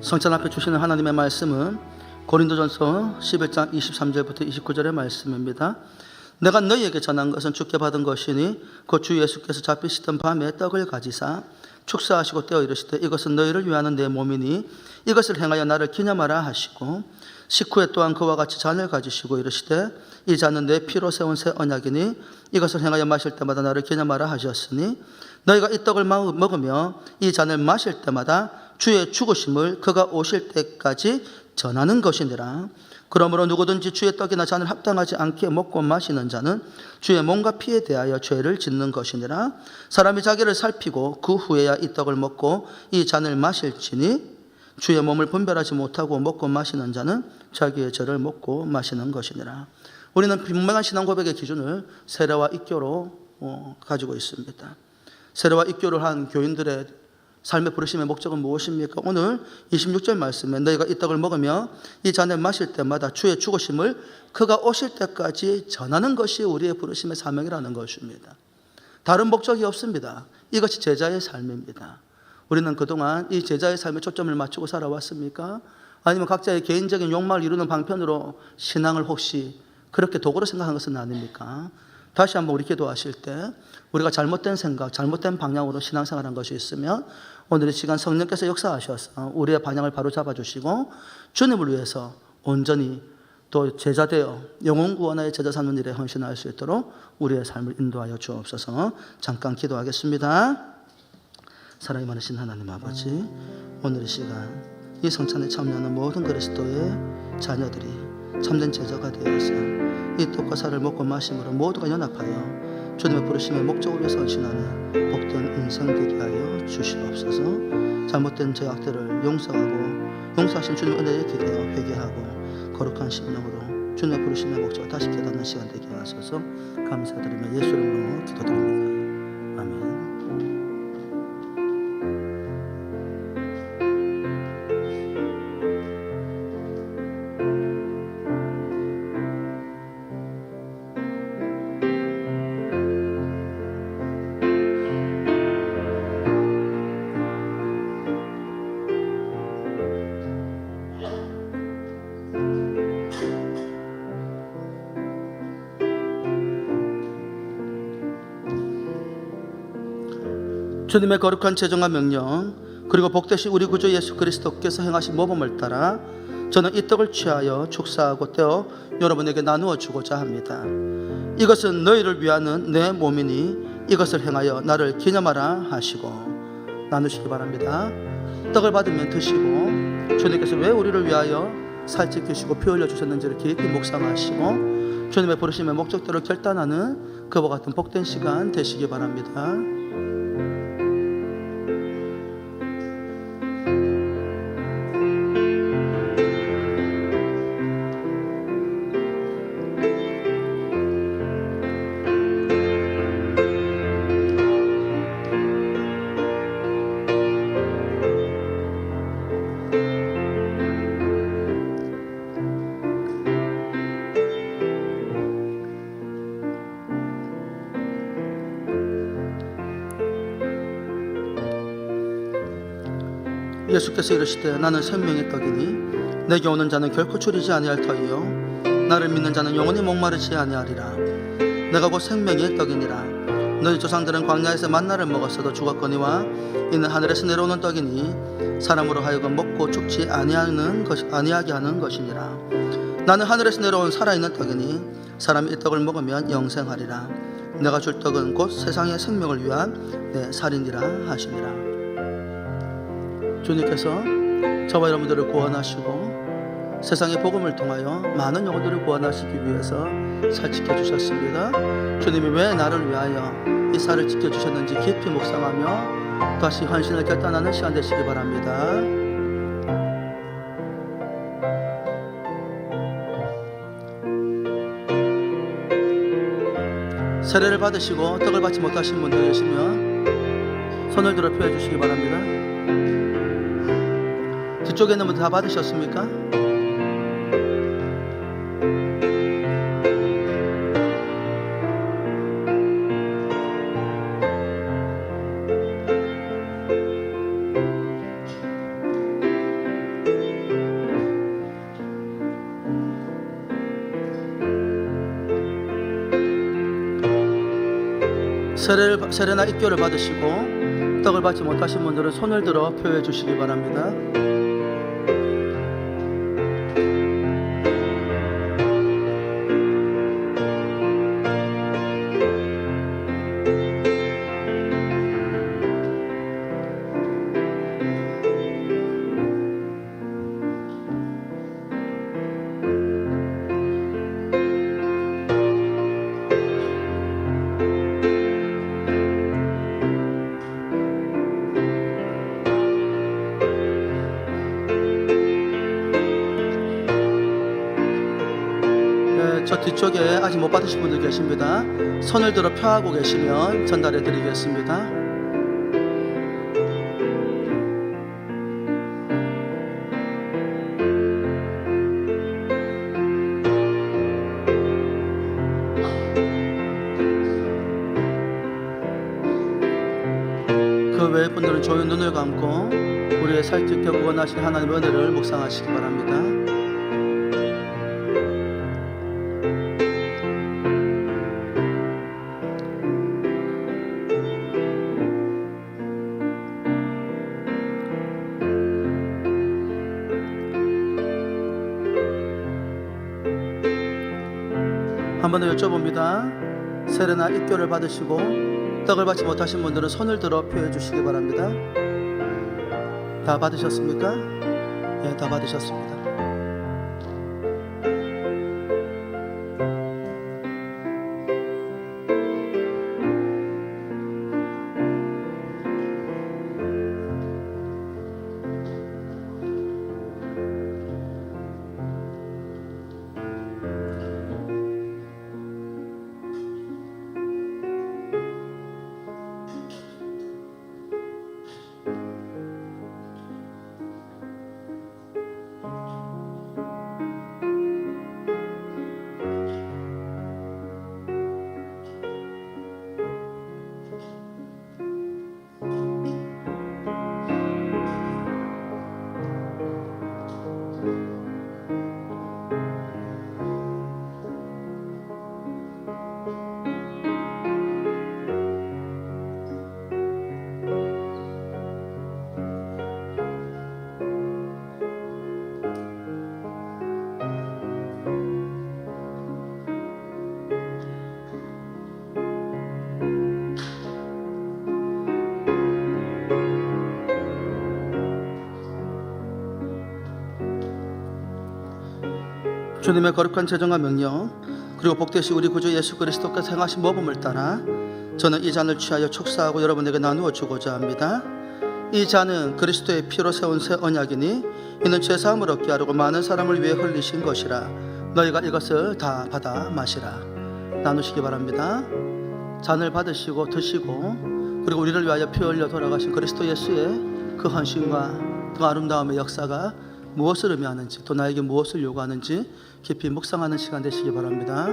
[SPEAKER 3] 성찬 앞에 주시는 하나님의 말씀은 고린도전서 11장 23절부터 29절의 말씀입니다. 내가 너희에게 전한 것은 주께 받은 것이니 곧 주 예수께서 잡히시던 밤에 떡을 가지사 축사하시고 떼어 이르시되 이것은 너희를 위하는 내 몸이니 이것을 행하여 나를 기념하라 하시고 식후에 또한 그와 같이 잔을 가지시고 이르시되 이 잔은 내 피로 세운 새 언약이니 이것을 행하여 마실 때마다 나를 기념하라 하셨으니 너희가 이 떡을 먹으며 이 잔을 마실 때마다 주의 죽으심을 그가 오실 때까지 전하는 것이니라. 그러므로 누구든지 주의 떡이나 잔을 합당하지 않게 먹고 마시는 자는 주의 몸과 피에 대하여 죄를 짓는 것이니라. 사람이 자기를 살피고 그 후에야 이 떡을 먹고 이 잔을 마실지니 주의 몸을 분별하지 못하고 먹고 마시는 자는 자기의 죄를 먹고 마시는 것이니라. 우리는 분명한 신앙 고백의 기준을 세례와 입교로 가지고 있습니다. 세례와 입교를 한 교인들의 삶의 부르심의 목적은 무엇입니까? 오늘 26절 말씀에 너희가 이 떡을 먹으며 이 잔을 마실 때마다 주의 죽으심을 그가 오실 때까지 전하는 것이 우리의 부르심의 사명이라는 것입니다. 다른 목적이 없습니다. 이것이 제자의 삶입니다. 우리는 그동안 이 제자의 삶에 초점을 맞추고 살아왔습니까? 아니면 각자의 개인적인 욕망을 이루는 방편으로 신앙을 혹시 그렇게 도구로 생각한 것은 아닙니까? 다시 한번 우리 기도하실 때 우리가 잘못된 생각, 잘못된 방향으로 신앙생활한 것이 있으면 오늘 이 시간 성령께서 역사하셔서 우리의 방향을 바로 잡아주시고 주님을 위해서 온전히 또 제자되어 영혼구원의 제자 삼는 일에 헌신할 수 있도록 우리의 삶을 인도하여 주옵소서. 잠깐 기도하겠습니다. 사랑이 많으신 하나님 아버지, 오늘 이 시간 이 성찬에 참여하는 모든 그리스도의 자녀들이 참된 제자가 되어서 이 떡과 살을 먹고 마심으로 모두가 연합하여 주님의 부르심의 목적을 위해서 헌신하는 복된 인생 되게 하여 주시옵소서. 잘못된 죄악들을 용서하고 용서하신 주님 은혜에 기대어 회개하고 거룩한 심령으로 주님의 부르심의 목적을 다시 깨닫는 시간 되게 하소서. 감사드리며 예수 이름으로 기도드립니다. 아멘. 주님의 거룩한 제정한 명령 그리고 복되신 우리 구주 예수 그리스도께서 행하신 모범을 따라 저는 이 떡을 취하여 축사하고 떼어 여러분에게 나누어 주고자 합니다. 이것은 너희를 위하는 내 몸이니 이것을 행하여 나를 기념하라 하시고 나누시기 바랍니다. 떡을 받으면 드시고 주님께서 왜 우리를 위하여 살찌키시고 피 흘려 주셨는지를 깊이 묵상하시고 주님의 부르심의 목적대로 결단하는 그와 같은 복된 시간 되시기 바랍니다. 예수께서 이르시되 나는 생명의 떡이니 내게 오는 자는 결코 줄이지 아니할 터이요 나를 믿는 자는 영원히 목마르지 아니하리라. 내가 곧 생명의 떡이니라. 너희 조상들은 광야에서 만나를 먹었어도 죽었거니와 이는 하늘에서 내려오는 떡이니 사람으로 하여금 먹고 죽지 아니하게 하는 것이니라. 나는 하늘에서 내려온 살아있는 떡이니 사람이 이 떡을 먹으면 영생하리라. 내가 줄 떡은 곧 세상의 생명을 위한 내 살이니라 하시니라. 주님께서 저와 여러분들을 구원하시고 세상의 복음을 통하여 많은 영혼들을 구원하시기 위해서 살 지켜주셨습니다. 주님이 왜 나를 위하여 이 살을 지켜주셨는지 깊이 묵상하며 다시 헌신을 결단하는 시간 되시기 바랍니다. 세례를 받으시고 떡을 받지 못하신 분들 계시면 손을 들어 표해 주시기 바랍니다. 뒤쪽에 있는 분들 다 받으셨습니까? 세례나 입교를 받으시고 떡을 받지 못하신 분들은 손을 들어 표해 주시기 바랍니다. 저 뒤쪽에 아직 못 받으신 분들 계십니다. 손을 들어 표하고 계시면 전달해 드리겠습니다. 그 외의 분들은 조용 눈을 감고 우리의 살 지켜 구원하신 하나님의 은혜를 묵상하시기 바랍니다. 한 번 더 여쭤봅니다. 세례나 입교를 받으시고 떡을 받지 못하신 분들은 손을 들어 표해 주시기 바랍니다. 다 받으셨습니까? 예, 다 받으셨습니다. 주님의 거룩한 제정과 명령 그리고 복되신 우리 구주 예수 그리스도께서 행하신 모범을 따라 저는 이 잔을 취하여 축사하고 여러분에게 나누어 주고자 합니다. 이 잔은 그리스도의 피로 세운 새 언약이니 이는 죄사함을 얻게 하려고 많은 사람을 위해 흘리신 것이라. 너희가 이것을 다 받아 마시라. 나누시기 바랍니다. 잔을 받으시고 드시고 그리고 우리를 위하여 피 흘려 돌아가신 그리스도 예수의 그 헌신과 그 아름다움의 역사가 무엇을 의미하는지 또 나에게 무엇을 요구하는지 깊이 묵상하는 시간 되시기 바랍니다.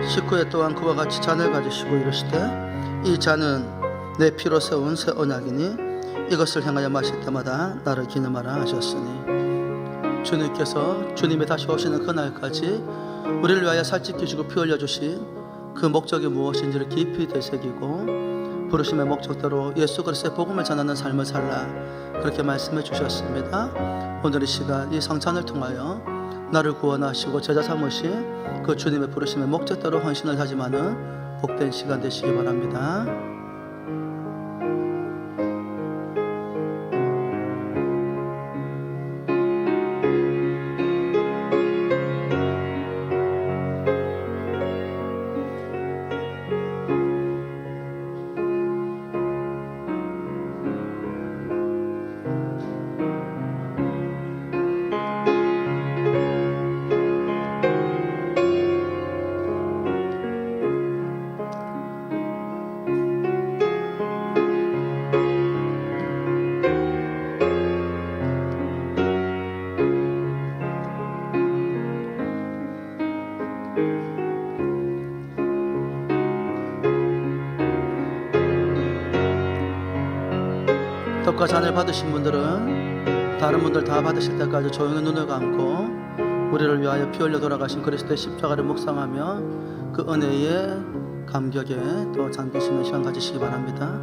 [SPEAKER 3] 식후에 또한 그와 같이 잔을 가지시고 이르시되 이 잔은 내 피로 세운 새 언약이니 이것을 행하여 마실 때마다 나를 기념하라 하셨으니 주님께서 주님이 다시 오시는 그날까지 우리를 위하여 살찌키시고 피 흘려주신 그 목적이 무엇인지를 깊이 되새기고 부르심의 목적대로 예수 그리스도의 복음을 전하는 삶을 살라, 그렇게 말씀해 주셨습니다. 오늘 이 시간 이 성찬을 통하여 나를 구원하시고 제자 삼으신 그 주님의 부르심의 목적대로 헌신을 다짐하는 복된 시간 되시기 바랍니다. 떡과 잔을 받으신 분들은 다른 분들 다 받으실 때까지 조용히 눈을 감고 우리를 위하여 피 흘려 돌아가신 그리스도의 십자가를 묵상하며 그 은혜의 감격에 또 잠기시는 시간 가지시기 바랍니다.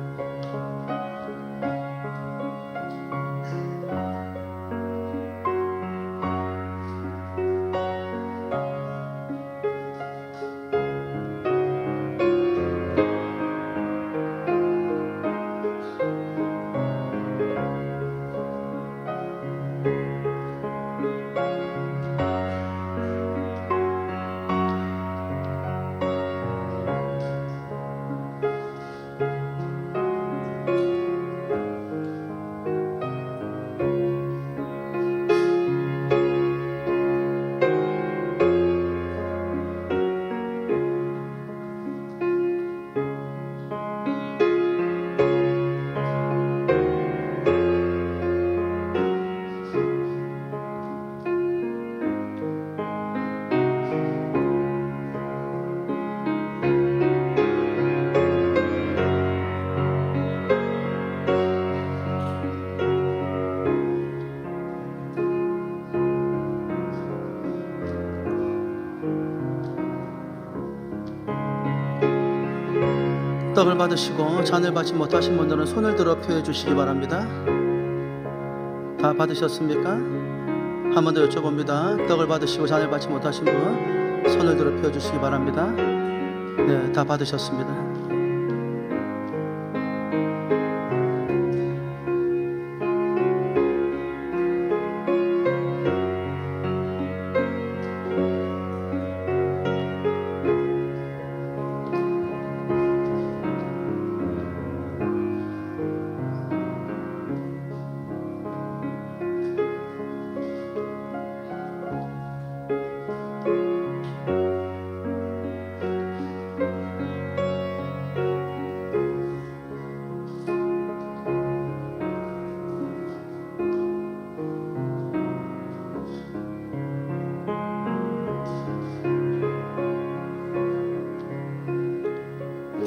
[SPEAKER 3] 떡을 받으시고 잔을 받지 못하신 분들은 손을 들어 표해 주시기 바랍니다. 다 받으셨습니까? 한 번 더 여쭤봅니다. 떡을 받으시고 잔을 받지 못하신 분 손을 들어 표해 주시기 바랍니다. 네, 다 받으셨습니다.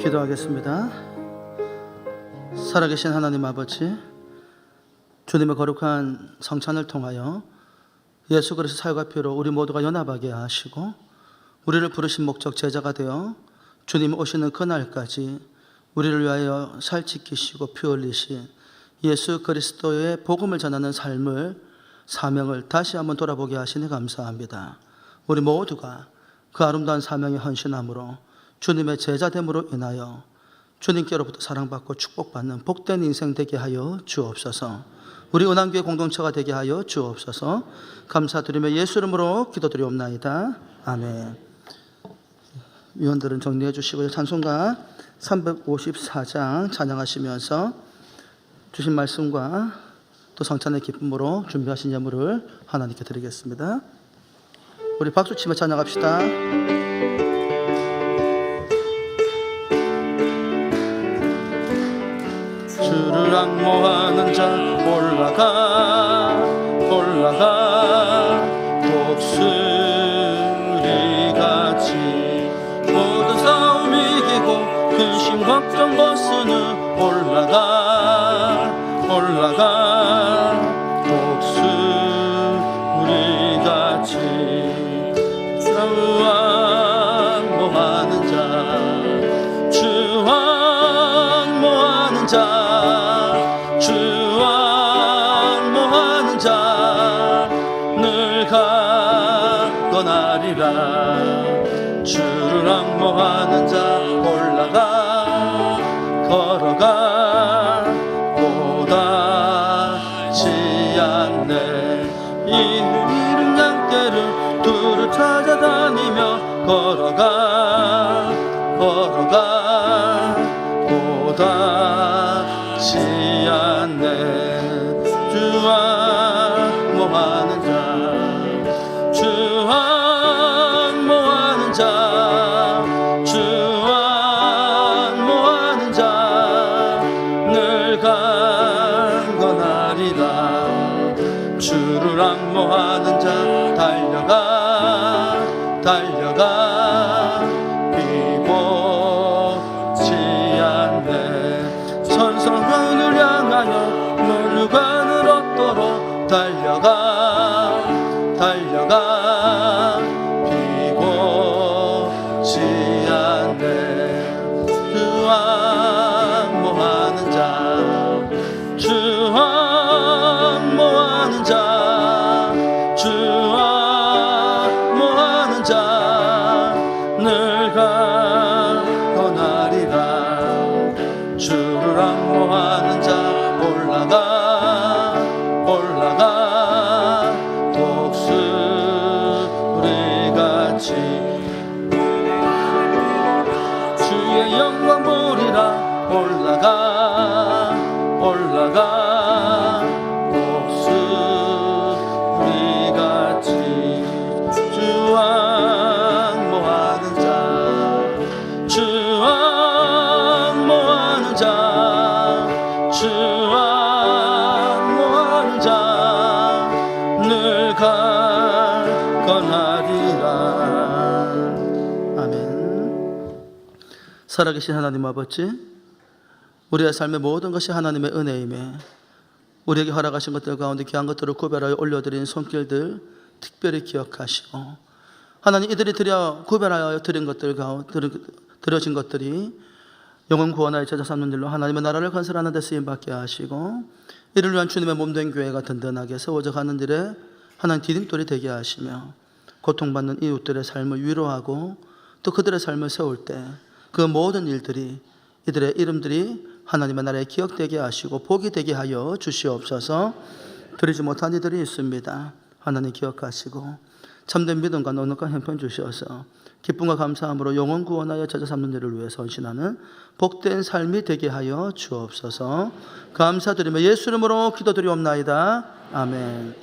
[SPEAKER 3] 기도하겠습니다. 살아계신 하나님 아버지, 주님의 거룩한 성찬을 통하여 예수 그리스도 살과 피로 우리 모두가 연합하게 하시고 우리를 부르신 목적 제자가 되어 주님 오시는 그날까지 우리를 위하여 살찌키시고 피 흘리신 예수 그리스도의 복음을 전하는 삶을, 사명을 다시 한번 돌아보게 하시니 감사합니다. 우리 모두가 그 아름다운 사명에 헌신함으로 주님의 제자됨으로 인하여 주님께로부터 사랑받고 축복받는 복된 인생 되게 하여 주옵소서. 우리 은한교회 공동체가 되게 하여 주옵소서. 감사드리며 예수 이름으로 기도드리옵나이다. 아멘. 위원들은 정리해 주시고요. 찬송가 354장 찬양하시면서 주신 말씀과 또 성찬의 기쁨으로 준비하신 예물을 하나님께 드리겠습니다. 우리 박수치며 찬양합시다. 주를 앙모하는 자 올라가 독수리같이 모든 싸움 이기고 근심 걱정 벗으는 올라가 독수리 모하는 자, 주 모하는 자, 늘 강건하리라. 주를 앙모하는 자 올라가 걸어가 보다지 않네. 이른 양떼를 두루 찾아다니며 걸어가 보다지 않네. 주와 모하는 자, 주와 모하는 자, 주와 모하는 자, 늘 강건하리라. 주를 앙모하는 자 달려가 비보지 않네. 선성하늘 향하여 눈유관을 얻도록 달려가 비보지 않네. 주와 모하는 자, 주와 모하는 자, 주와 모하는 자, 늘 강건하리라. 주를 앙모하는 자 올라가 독수리같이 주의 영광 보리라. 올라가 독수리같이 주와 모하는 자, 주와 모하는 자, 주와 모하는 자, 늘 강건하리라. 아멘. 살아계신 하나님 아버지, 우리의 삶의 모든 것이 하나님의 은혜임에 우리에게 허락하신 것들 가운데 귀한 것들을 구별하여 올려드린 손길들 특별히 기억하시고, 하나님 이들이 구별하여 드린 것들 가운데 드려진 것들이 영혼 구원하여 제자 삼는 일로 하나님의 나라를 건설하는 데 쓰임받게 하시고, 이를 위한 주님의 몸된 교회가 든든하게 세워져 가는 일에 하나님 디딤돌이 되게 하시며, 고통받는 이웃들의 삶을 위로하고 또 그들의 삶을 세울 때 그 모든 일들이, 이들의 이름들이 하나님의 나라에 기억되게 하시고 복이 되게 하여 주시옵소서. 드리지 못한 이들이 있습니다. 하나님 기억하시고 참된 믿음과 넉넉한 형편 주셔서 기쁨과 감사함으로 영혼 구원하여 제자 삼는 일을 위해 헌신하는 복된 삶이 되게 하여 주옵소서. 감사드리며 예수 이름으로 기도드리옵나이다. 아멘.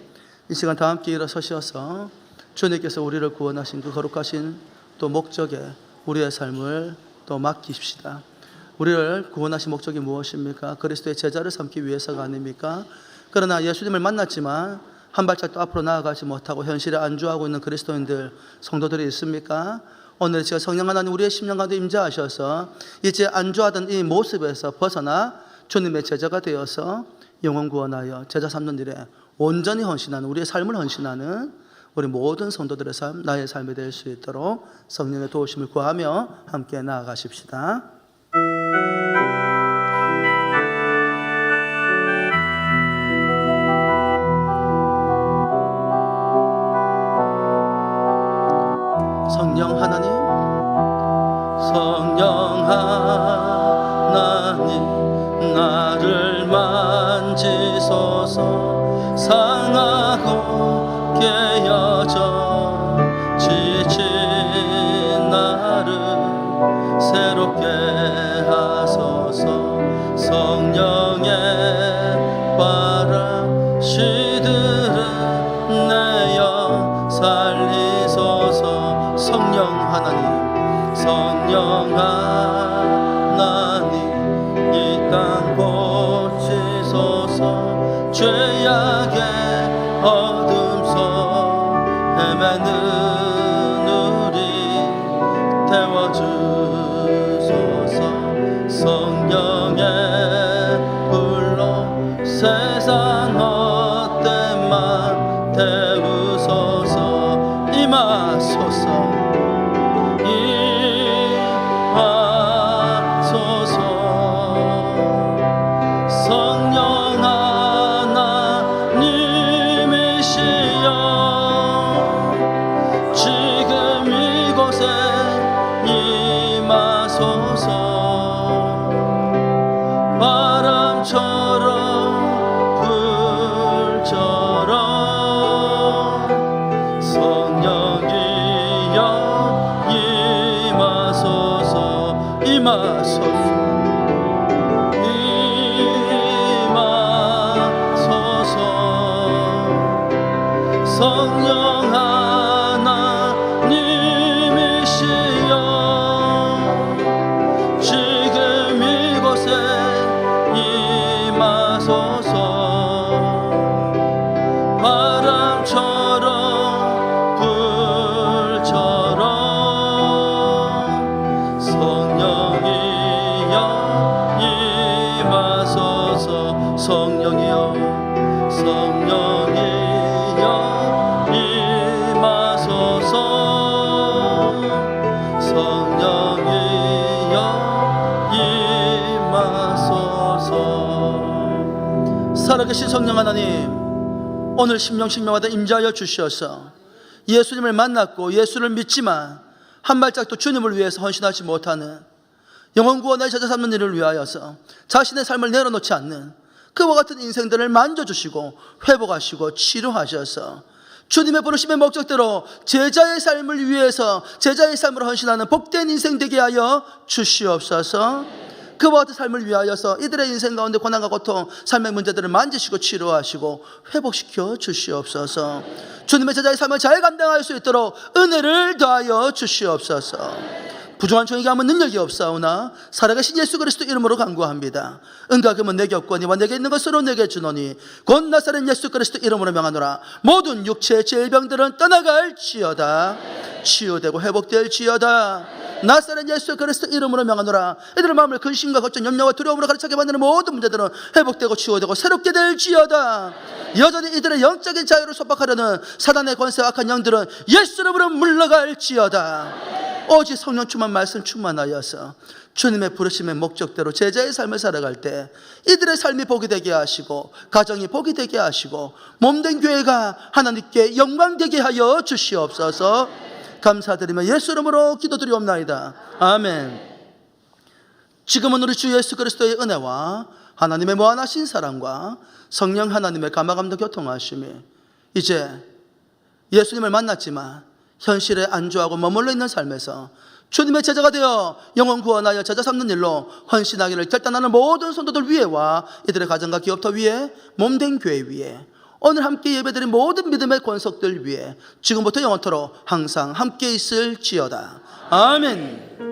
[SPEAKER 3] 이 시간 다 함께 일어서셔서 주님께서 우리를 구원하신 그 거룩하신 또 목적에 우리의 삶을 또 맡기십시다. 우리를 구원하신 목적이 무엇입니까? 그리스도의 제자를 삼기 위해서가 아닙니까? 그러나 예수님을 만났지만 한 발짝도 앞으로 나아가지 못하고 현실에 안주하고 있는 그리스도인들, 성도들이 있습니까? 오늘 제가 성령 하나님 우리의 심령 가운데 임재하셔서 이제 안주하던 이 모습에서 벗어나 주님의 제자가 되어서 영혼 구원하여 제자 삼는 일에 온전히 헌신하는, 우리의 삶을 헌신하는 우리 모든 성도들의 삶, 나의 삶이 될 수 있도록 성령의 도우심을 구하며 함께 나아가십시다. 성령 하나님, 성령 하나님, 나를 만지소서. 상하고 깨어져 지친 나를 새롭게 하소서. 성령의 바람 시들은 내어 살리소서. 성령 하나님, 성령 하나님, 이 땅 고치소서. 죄악의 어둠 속 헤매는 우리 태워주소서. 성령의 불로 세상 헛됨만 태우소서. 임하소서. 임하소서. 임하소서. 바람처럼 불처럼 성령이여 임하소서. 임하소서. 임하소서. 성령 하나님이시여 지금 이곳에 임하소서. 바람처럼 불처럼 성령이여 임하소서. 성령이여 성령이여 임하소서. 성령이여 임하소서. 살아계신 성령 하나님, 오늘 심령마다 임재하여 주시어서 예수님을 만났고 예수를 믿지만 한 발짝도 주님을 위해서 헌신하지 못하는 영혼 구원의 제자 삼는 일을 위하여서 자신의 삶을 내려놓지 않는 그와 같은 인생들을 만져주시고 회복하시고 치료하셔서 주님의 부르심의 목적대로 제자의 삶을 위해서 제자의 삶으로 헌신하는 복된 인생 되게 하여 주시옵소서. 그와 같은 삶을 위하여서 이들의 인생 가운데 고난과 고통, 삶의 문제들을 만지시고 치료하시고 회복시켜 주시옵소서. 주님의 제자의 삶을 잘 감당할 수 있도록 은혜를 더하여 주시옵소서. 부족한 종에게 아무 능력이 없사오나 살아계신 예수 그리스도 이름으로 간구합니다. 은과 금은 내게 없거니와 내게 있는 것으로 내게 주노니 곧 나사렛 예수 그리스도 이름으로 명하노라. 모든 육체의 질병들은 떠나갈지어다. 치유되고 회복될지어다. 나사렛 예수 그리스도 이름으로 명하노라. 이들의 마음을 근심과 걱정, 염려와 두려움으로 가득차게 만드는 모든 문제들은 회복되고 치유되고 새롭게 될지어다. 여전히 이들의 영적인 자유를 속박하려는 사단의 권세와 악한 영들은 예수 이름으로 물러갈지어다. 오직 성령 충만 말씀 충만하여서 주님의 부르심의 목적대로 제자의 삶을 살아갈 때 이들의 삶이 복이 되게 하시고 가정이 복이 되게 하시고 몸된 교회가 하나님께 영광 되게 하여 주시옵소서. 감사드리며 예수 이름으로 기도드리옵나이다. 아멘. 지금은 우리 주 예수 그리스도의 은혜와 하나님의 무한하신 사랑과 성령 하나님의 감화감동 교통하심이 이제 예수님을 만났지만 현실에 안주하고 머물러 있는 삶에서 주님의 제자가 되어 영혼 구원하여 제자 삼는 일로 헌신하기를 결단하는 모든 성도들 위에와 이들의 가정과 기업터 위에 몸된 교회 위에 오늘 함께 예배드린 모든 믿음의 권속들 위에 지금부터 영원토록 항상 함께 있을지어다. 아멘.